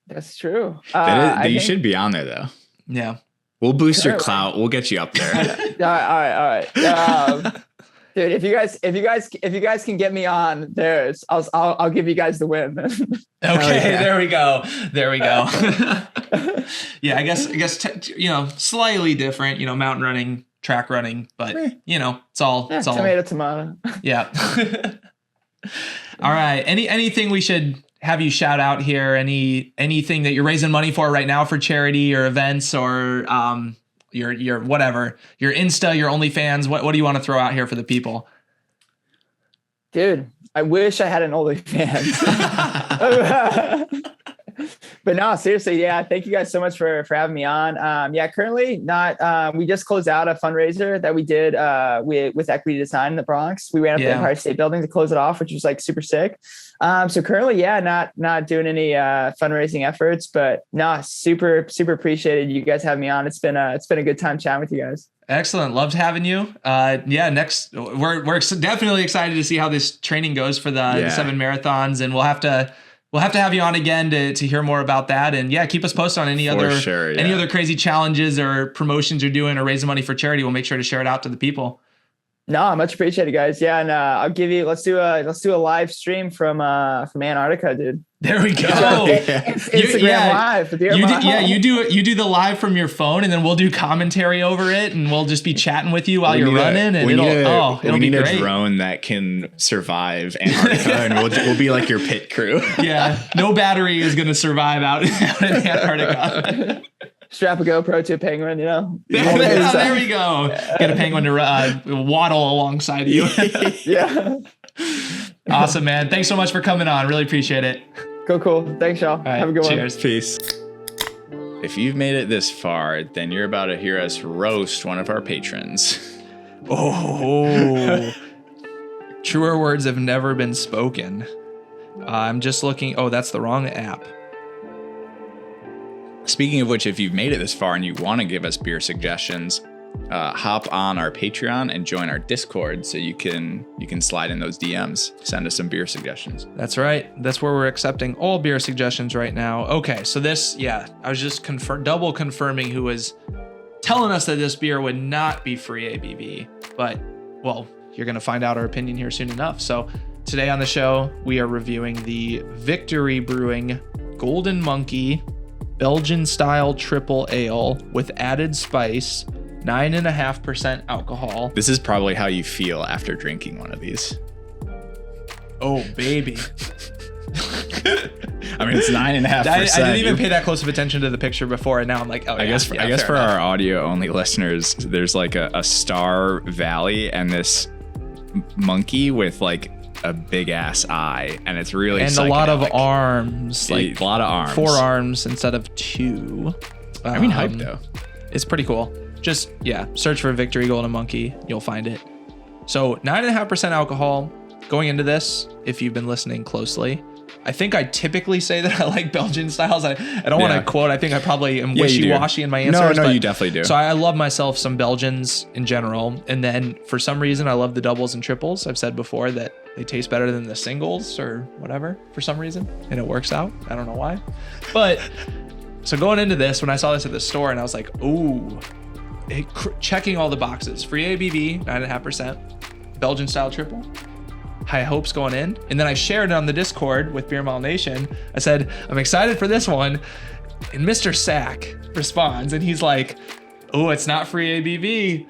That's true. You should be on there though. Yeah. We'll boost your clout. We'll get you up there. All right. Dude, if you guys can get me on theirs, I'll give you guys the win. Okay, there we go. Yeah, I guess slightly different. Mountain running, track running, but it's all tomato. Yeah. All right. Anything we should have you shout out here? Anything that you're raising money for right now for charity or events or your whatever, your Insta, your OnlyFans? What do you want to throw out here for the people? Dude, I wish I had an OnlyFans. But no, seriously, yeah. Thank you guys so much for having me on. Currently not. We just closed out a fundraiser that we did with Equity Design in the Bronx. We ran up the Empire State Building to close it off, which was like super sick. So currently, not doing any fundraising efforts, but no, super appreciated you guys having me on. It's been a good time chatting with you guys. Excellent. Loved having you. Next we're definitely excited to see how this training goes for the 7 marathons, and we'll have to have you on again to hear more about that. And keep us posted on any other crazy challenges or promotions you're doing or raising money for charity. We'll make sure to share it out to the people. No, much appreciated, guys. Yeah, and I'll give you. Let's do a live stream from Antarctica, dude. There we go. Instagram live. You do the live from your phone, and then we'll do commentary over it, and we'll just be chatting with you while you're running. And it'll be great. A drone that can survive Antarctica, and we'll be like your pit crew. Yeah, no battery is going to survive out in Antarctica. Strap a GoPro to a penguin, There we go. Get a penguin to waddle alongside you. Yeah. Awesome, man. Thanks so much for coming on. Really appreciate it. Cool. Thanks, y'all. Right, have a good cheers. one. Peace. If you've made it this far, then you're about to hear us roast one of our patrons. Oh. Truer words have never been spoken. I'm just looking. Oh, that's the wrong app. Speaking of which, if you've made it this far and you want to give us beer suggestions, hop on our Patreon and join our Discord so you can slide in those DMs. Send us some beer suggestions. That's right. That's where we're accepting all beer suggestions right now. Okay, so this, I was just double confirming who was telling us that this beer would not be free ABV, but well, you're going to find out our opinion here soon enough. So today on the show, we are reviewing the Victory Brewing Golden Monkey Belgian style triple ale with added spice, 9.5% alcohol. This is probably how you feel after drinking one of these. Oh, baby. I mean, it's 9.5%. I didn't even pay that close of attention to the picture before, and now I'm like, oh, I guess for our audio only listeners, there's like a star valley and this monkey with like a big ass eye, and it's really and psychedelic. a lot of arms, like a lot of arms, 4 arms instead of 2. I mean, hype though. It's pretty cool. Just search for Victory Golden Monkey, you'll find it. So 9.5% alcohol. Going into this, if you've been listening closely, I think I typically say that I like Belgian styles. I don't want to quote. I think I probably am wishy-washy in my answers. No, you definitely do. So I love myself some Belgians in general. And then for some reason, I love the doubles and triples. I've said before that they taste better than the singles or whatever for some reason. And it works out. I don't know why. But so going into this, when I saw this at the store and I was like, ooh, checking all the boxes. Free ABV, 9.5%. Belgian style triple. High hopes going in. And then I shared it on the Discord with Beer Mile Nation. I said, I'm excited for this one. And Mr. Sack responds and he's like, oh, it's not free ABV.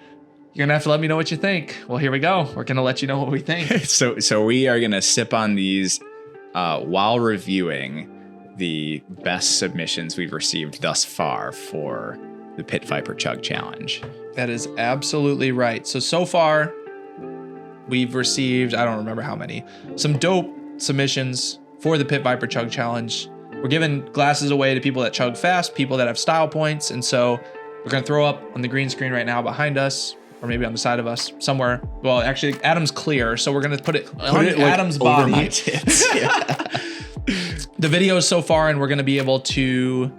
You're gonna have to let me know what you think. Well, here we go. We're gonna let you know what we think. So we are gonna sip on these while reviewing the best submissions we've received thus far for the Pit Viper Chug Challenge. That is absolutely right. So far, we've received, I don't remember how many, some dope submissions for the Pit Viper Chug Challenge. We're giving glasses away to people that chug fast, people that have style points. And so we're going to throw up on the green screen right now behind us, or maybe on the side of us somewhere. Well, actually, Adam's clear, so we're going to put it on Adam's body. Over my tits. The videos so far, and we're going to be able to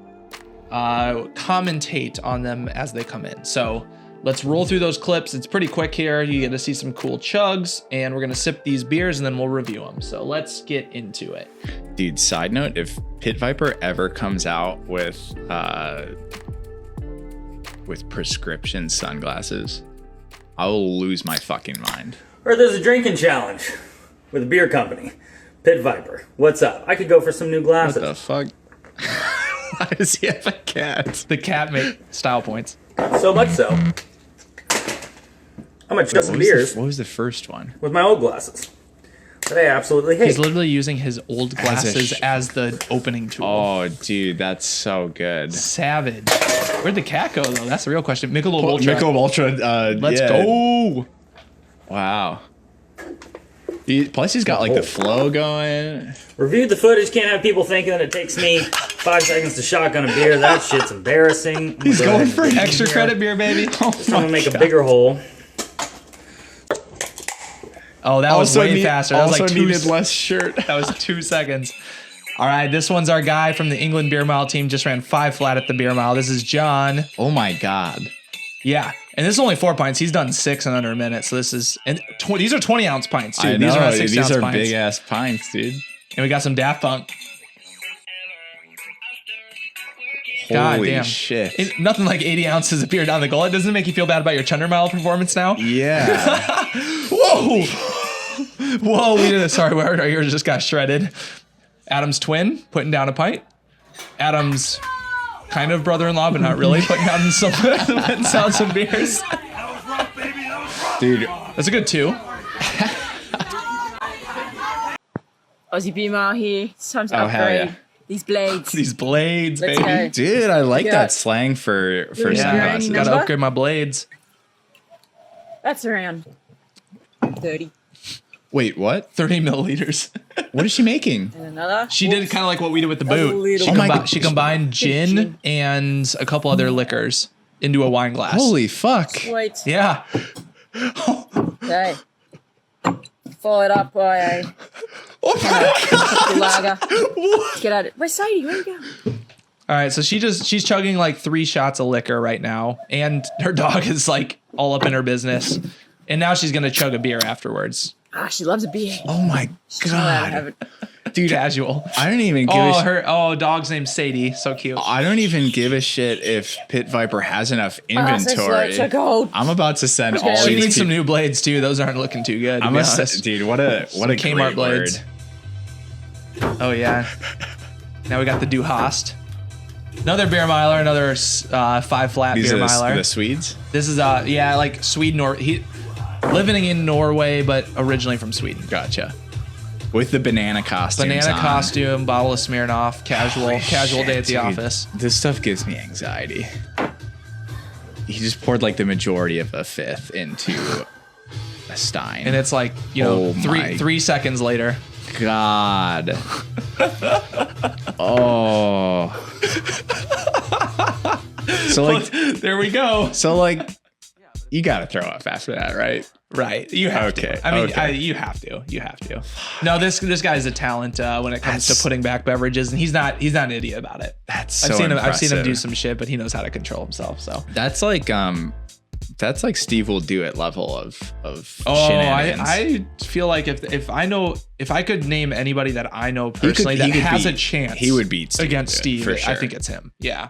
commentate on them as they come in. So let's roll through those clips. It's pretty quick here. You get to see some cool chugs, and we're going to sip these beers, and then we'll review them. So let's get into it. Dude, side note, if Pit Viper ever comes out with prescription sunglasses, I will lose my fucking mind. Or there's a drinking challenge with a beer company. Pit Viper, what's up? I could go for some new glasses. What the fuck? Why does he have a cat? The cat make style points. So much so, I'm gonna chug some beers What was the first one? with my old glasses that I absolutely hate. He's literally using his old glasses as the opening tool. Oh, dude, that's so good. Savage. Where'd the cat go, though? That's the real question. Michelob Ultra. Michelob Ultra. Let's go. Wow. Plus, he's got like the flow going. Reviewed the footage. Can't have people thinking that it takes me 5 seconds to shotgun a beer. That shit's embarrassing. He's going for extra credit beer, baby. I'm gonna make a bigger hole. Oh, that was way faster. That was like needed less shirt. That was 2 seconds. All right, this one's our guy from the England Beer Mile team. Just ran 5 flat at the Beer Mile. This is John. Oh my God. Yeah, and this is only 4 pints. He's done 6 in under a minute. So this is, and these are 20-ounce pints too. I know, these are not 6-ounce pints. These are big ass pints, dude. And we got some Daft Punk. God Holy damn. shit. Nothing like 80 ounces of beer down the gullet. Doesn't it make you feel bad about your Chunder Mile performance now? Yeah. Whoa. Whoa, we did it. Sorry, our ears just got shredded. Adam's twin, putting down a pint. Adam's kind of brother-in-law, but not really, putting down some beers. Dude. That's a good 2. Aussie Beer Mile here. It's time to Oh, hell upgrade yeah. these blades. These blades, Let's baby. go. Dude, I like Yeah. that slang for Yeah. sunglasses. Gotta Number? upgrade my blades. That's around 30. Wait, what? 30 milliliters. What is she making? And another. She did kind of like what we did with the That's a boot. little She, bit. my God. she combined gin Gin. and a couple other liquors into a wine glass. Holy fuck. Wait. Yeah. Okay. Follow it up by a Oh my God. lager. Get at it. Where's Sadie? Where you go? All right, so she's chugging like 3 shots of liquor right now, and her dog is like all up in her business. And now she's gonna chug a beer afterwards. Ah, she loves a beer. Oh my She's not allowed to have God. it. Dude, casual. I don't even give a shit. Dog's name's Sadie. So cute. I don't even give a shit if Pit Viper has enough inventory. so cold. I'm about to send all gonna She these needs some people. new blades too. Those aren't looking too good. To be honest. Dude, what a Kmart great blades. word. Oh yeah. Now we got the Du Hast. Another beer miler, another 5 flat These beer are miler. the Swedes? This is like Sweden, or he living in Norway, but originally from Sweden. Gotcha. With the banana costume. Banana costume, bottle of Smirnoff, casual day at the office. This stuff gives me anxiety. He just poured like the majority of a fifth into a stein. And it's like, you know, three seconds later. God. Oh. So like, there we go. so like, you gotta throw up after that, right? Right. You have to. I mean, you have to. You have to. No, this guy's a talent when it comes to putting back beverages, and he's not an idiot about it. That's so I've seen him do some shit, but he knows how to control himself. So that's like Steve will do it level of shenanigans. I feel like if I could name anybody that I know personally that has a chance, he would beat Steve against Steve. for sure. I think it's him. Yeah.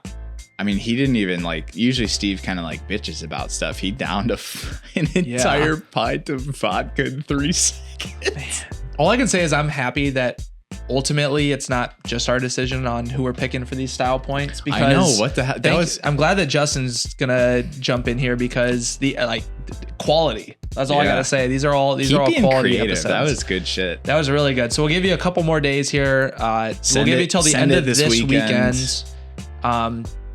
I mean, he didn't even like. Usually, Steve kind of like bitches about stuff. He downed an entire pint of vodka in 3 seconds. All I can say is I'm happy that ultimately it's not just our decision on who we're picking for these style points. Because I know what the hell. I'm glad that Justin's gonna jump in here because the quality. That's all I gotta say. These are all quality creative. episodes. That was good shit. That was really good. So we'll give you a couple more days here. We'll give you till the end of this weekend.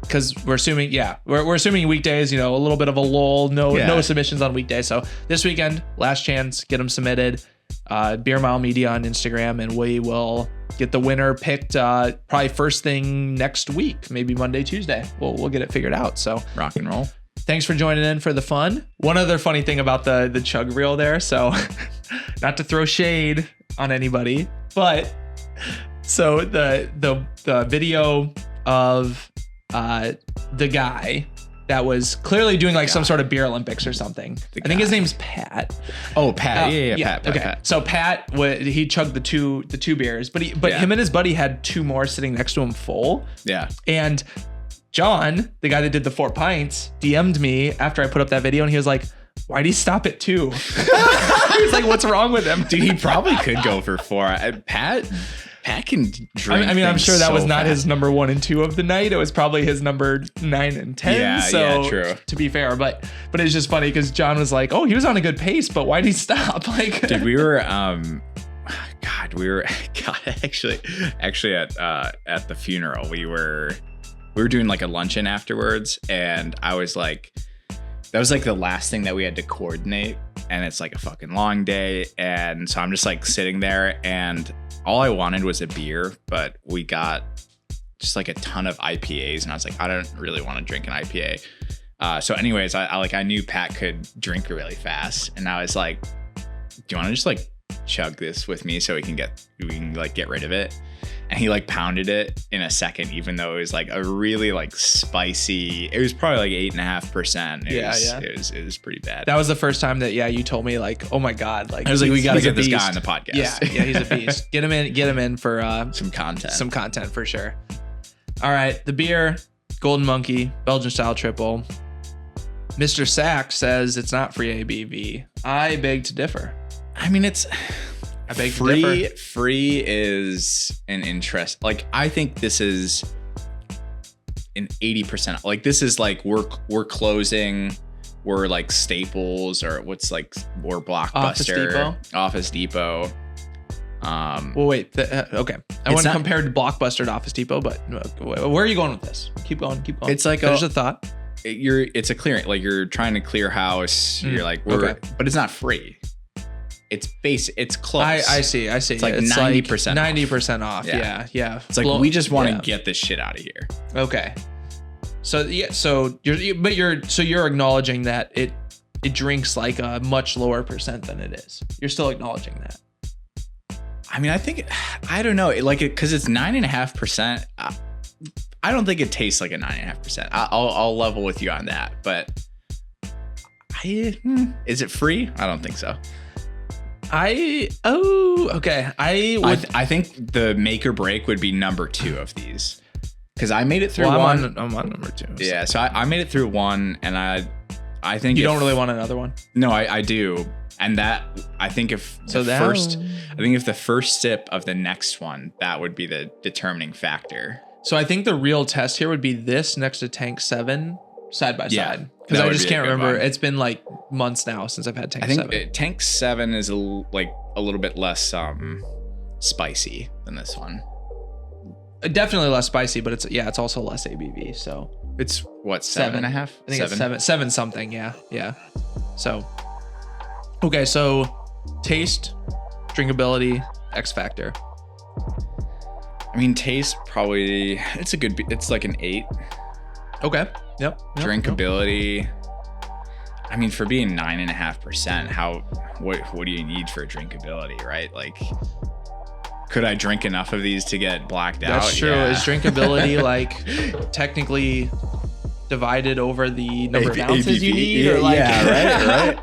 Because we're assuming, we're assuming weekdays, you know, a little bit of a lull, no submissions on weekdays. So this weekend, last chance, get them submitted. Beer Mile Media on Instagram, and we will get the winner picked probably first thing next week, maybe Monday, Tuesday. We'll get it figured out. So rock and roll. Thanks for joining in for the fun. One other funny thing about the chug reel there. So not to throw shade on anybody, but so the video of the guy that was clearly doing like some sort of beer Olympics or something. I think his name's Pat. Oh, Pat. Pat. Okay. Pat. So Pat, he chugged the two beers, but him and his buddy had 2 more sitting next to him full. Yeah. And John, the guy that did the 4 pints, DM'd me after I put up that video, and he was like, "Why'd he stop at 2?" He was like, "What's wrong with him?" Dude, he probably could go for 4. Pat can drink. I mean, I'm sure that was not fast. his number 1 and 2 of the night. It was probably his number 9 and 10. Yeah, true. To be fair, but it's just funny because John was like, "Oh, he was on a good pace, but why'd he stop?" Like, dude, we were actually at the funeral. We were doing like a luncheon afterwards, and I was like, that was like the last thing that we had to coordinate, and it's like a fucking long day, and so I'm just like sitting there, and all I wanted was a beer, but we got just like a ton of IPAs, and I was like, I don't really want to drink an IPA. So anyways, I knew Pat could drink really fast, and I was like, do you want to just like chug this with me so we can get rid of it? And he like pounded it in a second, even though it was like a really like spicy. It was probably like 8.5%. It was pretty bad. That was the first time that you told me like, oh my god, like I was like, we got to get this guy on the podcast. Yeah, he's a beast. Get him in for some content for sure. All right, the beer, Golden Monkey, Belgian style triple. Mr. Sack says it's not free ABV. I beg to differ. I mean, it's. I beg to differ. Free is an interest. Like, I think this is an 80%. Like, this is like we're closing. We're like Staples or what's like we're Blockbuster, Office Depot. Well, wait. Okay, I want to compare to Blockbuster to Office Depot, but where are you going with this? Keep going. It's like there's a thought. It's a clearing. Like you're trying to clear house. You're like but it's not free. It's basic. It's close. I see. It's like 90%. 90% off. Yeah. It's like we just want to get this shit out of here. Okay. So you're acknowledging that it drinks like a much lower percent than it is. You're still acknowledging that. I mean, I don't know. Because it's 9.5%. I don't think it tastes like a 9.5%. I'll level with you on that. But is it free? I don't think so. Okay. I think the make or break would be number 2 of these, because I made it through one. I'm on number 2. So. Yeah, so I made it through 1, and I think you don't really want another one. No, I do, and that I think if the first sip of the next one, that would be the determining factor. So I think the real test here would be this next to Tank 7 side by side. Because I just can't remember. It's been like months now since I've had Tank 7. I think Tank 7 is a little bit less spicy than this one. Definitely less spicy, but it's also less ABV. So it's what, 7.5? I think it's seven something. Yeah. So okay, so taste, drinkability, X factor. I mean, taste probably it's like an 8. Okay. Yep. Drinkability. I mean, for being 9.5%, what do you need for drinkability, right? Like, could I drink enough of these to get blacked out? That's true. Yeah. Is drinkability like technically divided over the number of ounces you need? Or like, right.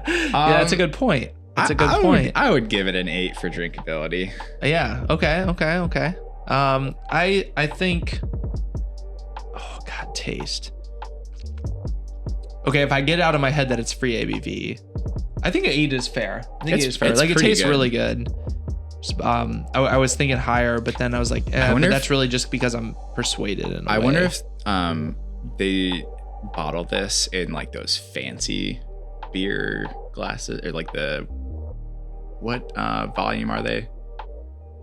Yeah, that's a good point. That's a good point. I would give it an 8 for drinkability. Yeah. Okay. I think. Oh God, taste. Okay, if I get out of my head that it's free ABV, I think an 8 is fair. I think it is fair. Like, it tastes really good. I was thinking higher, but then I was like, but that's really just because I'm persuaded. I wonder if they bottle this in like those fancy beer glasses, or like what volume are they?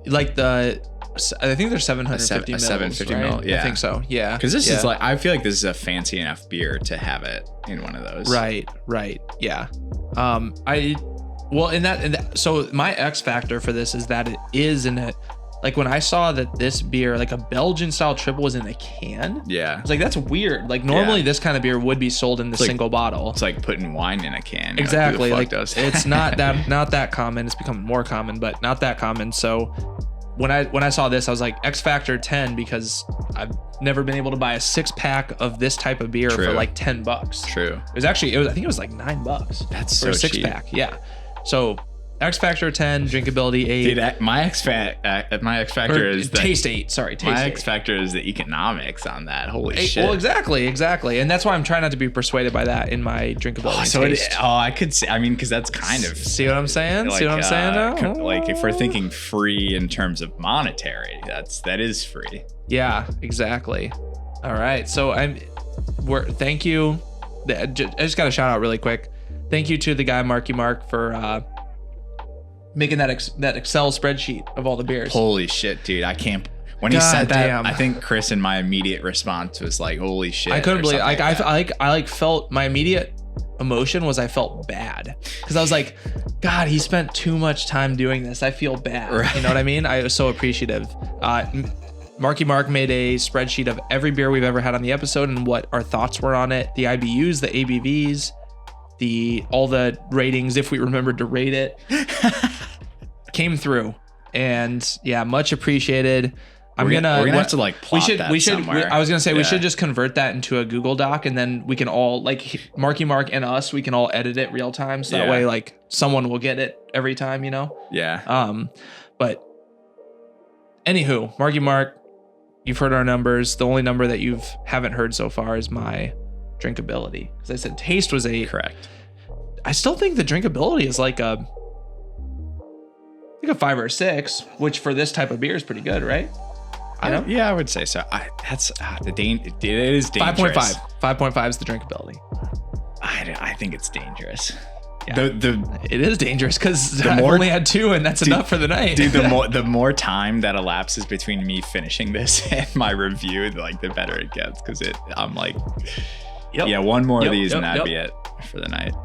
Like I think they're 750 mils. 750 mil, yeah. I think so, yeah. Because this is like, I feel like this is a fancy enough beer to have it in one of those. Right, yeah. So my X factor for this is that it is in it. Like when I saw that this beer, like a Belgian style triple, was in a can. Yeah. It's like, that's weird. Like normally this kind of beer would be sold in the single bottle. It's like putting wine in a can. Exactly. Like it's not that common. It's becoming more common, but not that common. So when I saw this, I was like, X factor 10, because I've never been able to buy a 6-pack of this type of beer for like $10. True. I think it was like $9. That's for so a 6-pack. Yeah. So X factor 10, drinkability 8. Dude, my X factor is taste 8. Sorry, taste 8. My X factor is the economics on that. Holy shit. Well, exactly, and that's why I'm trying not to be persuaded by that in my drinkability. I could see. I mean, because that's kind of. See what I'm saying? Like, see what I'm saying now? Like, if we're thinking free in terms of monetary, that is free. Yeah, exactly. All right, so thank you. I just got a shout out really quick. Thank you to the guy Marky Mark for making that Excel spreadsheet of all the beers. Holy shit, dude! I can't. When he said that, I think Chris and my immediate response was like, "Holy shit!" I couldn't believe. I felt my immediate emotion was I felt bad, because I was like, God, he spent too much time doing this. I feel bad. Right. You know what I mean? I was so appreciative. Marky Mark made a spreadsheet of every beer we've ever had on the episode and what our thoughts were on it, the IBUs, the ABVs, all the ratings, if we remembered to rate it. Came through, and yeah, much appreciated. We're gonna have to like plot that somewhere. I was gonna say we should just convert that into a Google Doc, and then we can all, like, Marky Mark and us, we can all edit it real time, so that way like someone will get it every time, you know. Yeah. But anywho, Marky Mark, you've heard our numbers. The only number that you haven't heard so far is my drinkability, because I said taste was 8. Correct. I still think the drinkability is like a 5 or 6, which for this type of beer is pretty good, right? Yeah, I would say so. It is dangerous. 5.5 is the drinkability. I think it's dangerous. Yeah. It is dangerous, because I've only had 2, and that's enough for the night. Dude, the more time that elapses between me finishing this and my review, like, the better it gets, because I'm like, one more of these and that'd be it for the night.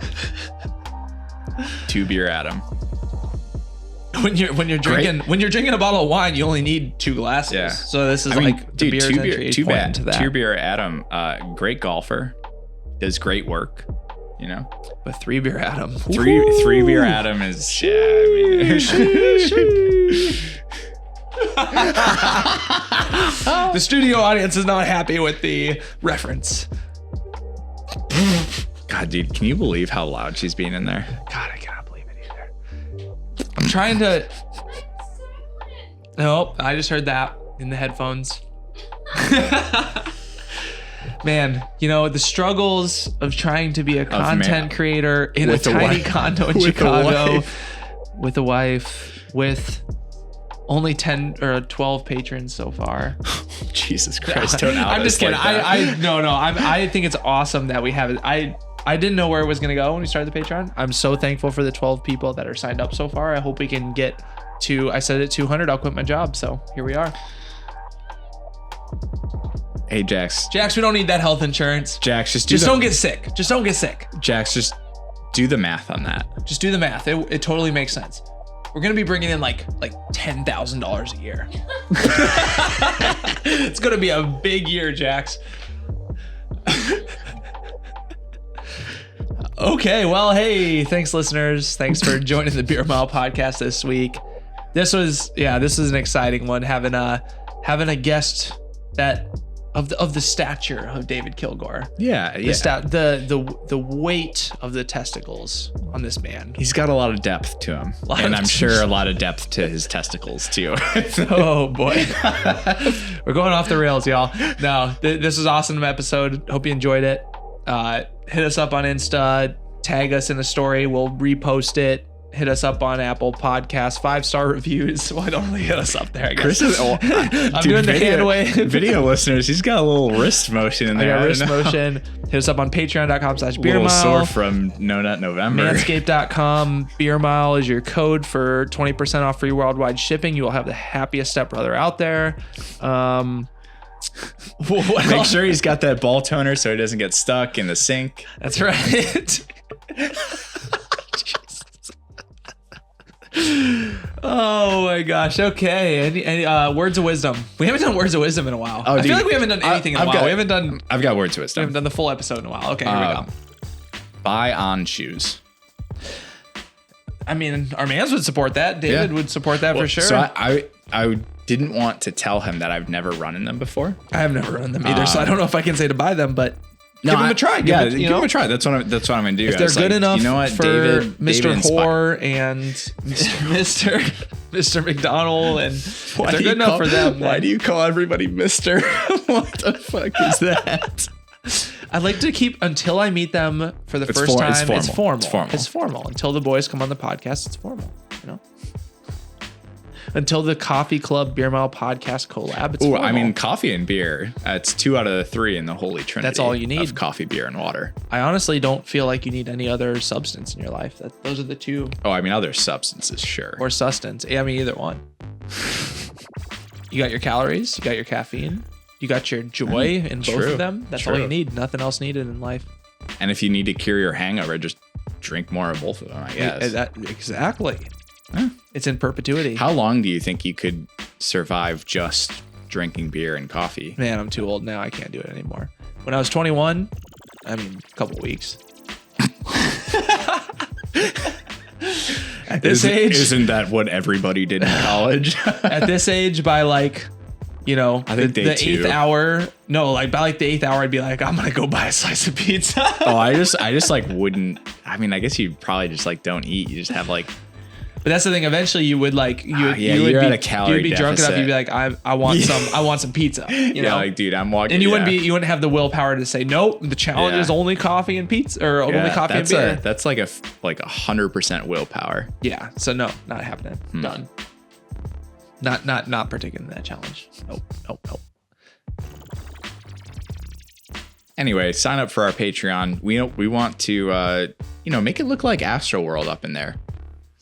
2 beer Adam. When you're drinking a bottle of wine, you only need 2 glasses. Yeah. So this is dude, 2 beer Adam, great golfer, does great work, you know. But 3 beer Adam, 3 beer Adam is the studio audience is not happy with the reference. God, dude, can you believe how loud she's being in there? God, I cannot believe it either. I'm trying to. Nope, I just heard that in the headphones. Man, you know, the struggles of trying to be a content creator in a tiny condo in Chicago with a wife, with Only 10 or 12 patrons so far. Jesus Christ! Don't out I'm us just kidding. like that. I think it's awesome that we have it. I didn't know where it was gonna go when we started the Patreon. I'm so thankful for the 12 people that are signed up so far. I hope we can get to. I said at 200, I'll quit my job. So here we are. Hey, Jax, we don't need that health insurance. Jax, just don't get sick. Just don't get sick. Jax, just do the math on that. Just do the math. It totally makes sense. We're gonna be bringing in like $10,000 a year. It's gonna be a big year, Jax. Okay, well, hey, thanks, listeners. Thanks for joining the Beer Mile podcast this week. This is an exciting one. Having a guest that of the stature of David Kilgore. Yeah. The weight of the testicles on this man. He's got a lot of depth to him, and I'm sure a lot of depth to his testicles too. Oh boy, we're going off the rails, y'all. No, this was an awesome episode. Hope you enjoyed it. Hit us up on Insta, tag us in a story. We'll repost it. Hit us up on Apple Podcasts, 5-star reviews. Why don't we hit us up there? I guess. Chris is, I'm doing the hand wave. Video listeners, he's got a little wrist motion in there. I got wrist motion. Hit us up on patreon.com/beermile. A little sore from No Nut November. Manscaped.com. Beer Mile is your code for 20% off free worldwide shipping. You will have the happiest stepbrother out there. Make sure he's got that ball toner so he doesn't get stuck in the sink. That's right. Oh my gosh. Okay. Any words of wisdom? We haven't done words of wisdom in a while. I feel like we haven't done anything in a while. I've got words of We wisdom. haven't done the full episode in a while. Okay, here we go. Buy on shoes. I mean, our mans would support that. David would support that for sure. So I didn't want to tell him that I've never run in them before. I have never run them either, so I don't know if I can say to buy them, but give them a try. Give them a try. That's what I'm gonna do. If they're good enough, you know what, for David Mr. Whore and Mr. McDonald, and if they're good enough for them. Why do you call everybody Mr.? What the fuck is that? I'd like to keep until I meet them for the first time. It's formal. It's formal. Until the boys come on the podcast, it's formal. You know. Until the Coffee Club Beer Mile podcast collab, it's formal. I mean, coffee and beer. It's 2 out of the 3 in the holy trinity. That's all you need. Of coffee, beer, and water. I honestly don't feel like you need any other substance in your life. Those are the 2. Oh, I mean, other substances, sure. Or sustenance. I mean, either one. You got your calories. You got your caffeine. You got your joy in both of them. That's all you need. Nothing else needed in life. And if you need to cure your hangover, just drink more of both of them, I guess. Exactly. It's in perpetuity. How long do you think you could survive just drinking beer and coffee? Man, I'm too old now. I can't do it anymore. When I was 21, I mean, a couple weeks. At this age, isn't that what everybody did in college? At this age, by like, you know, I think the 8th hour. No, like by like the 8th hour, I'd be like, I'm gonna go buy a slice of pizza. I just like wouldn't. I mean, I guess you probably just like don't eat. You just have like. But that's the thing. Eventually, you would like you would at a calorie you'd be drunk enough. You'd be like, I want some pizza. You know, like dude, I'm walking. And you wouldn't have the willpower to say no. The challenge is only coffee and pizza, or only coffee and beer. That's like 100% willpower. Yeah. So no, not happening. Done. Not partaking in that challenge. Nope. Anyway, sign up for our Patreon. We want to make it look like Astroworld up in there.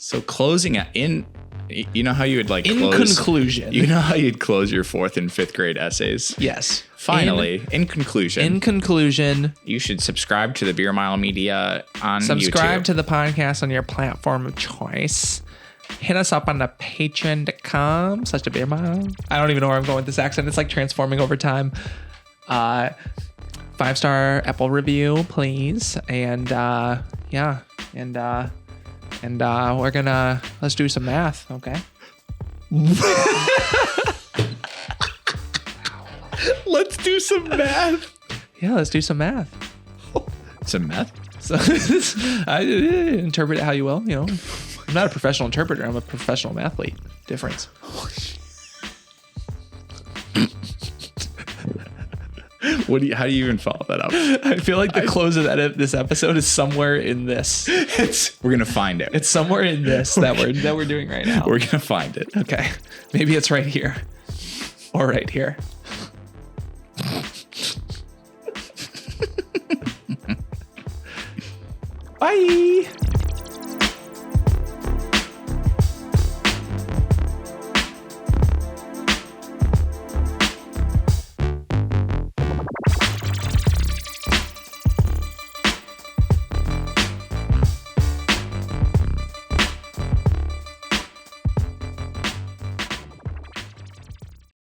So closing in, you know how you would like conclusion. You know how you'd close your 4th and 5th grade essays? Yes. Finally, in conclusion, you should subscribe to the Beer Mile Media on YouTube. Subscribe to the podcast on your platform of choice. Hit us up on the patreon.com/beermile. I don't even know where I'm going with this accent. It's like transforming over time. 5-star Apple review, please. And we're gonna let's do some math, okay? Let's do some math. Yeah, let's do some math. Some math? So I interpret it how you will, you know. I'm not a professional interpreter, I'm a professional mathlete. Difference. How do you even follow that up? I feel like the close of this episode is somewhere in this. We're gonna find it. It's somewhere in this that we're doing right now. We're gonna find it. Okay. Maybe it's right here. Or right here. Bye.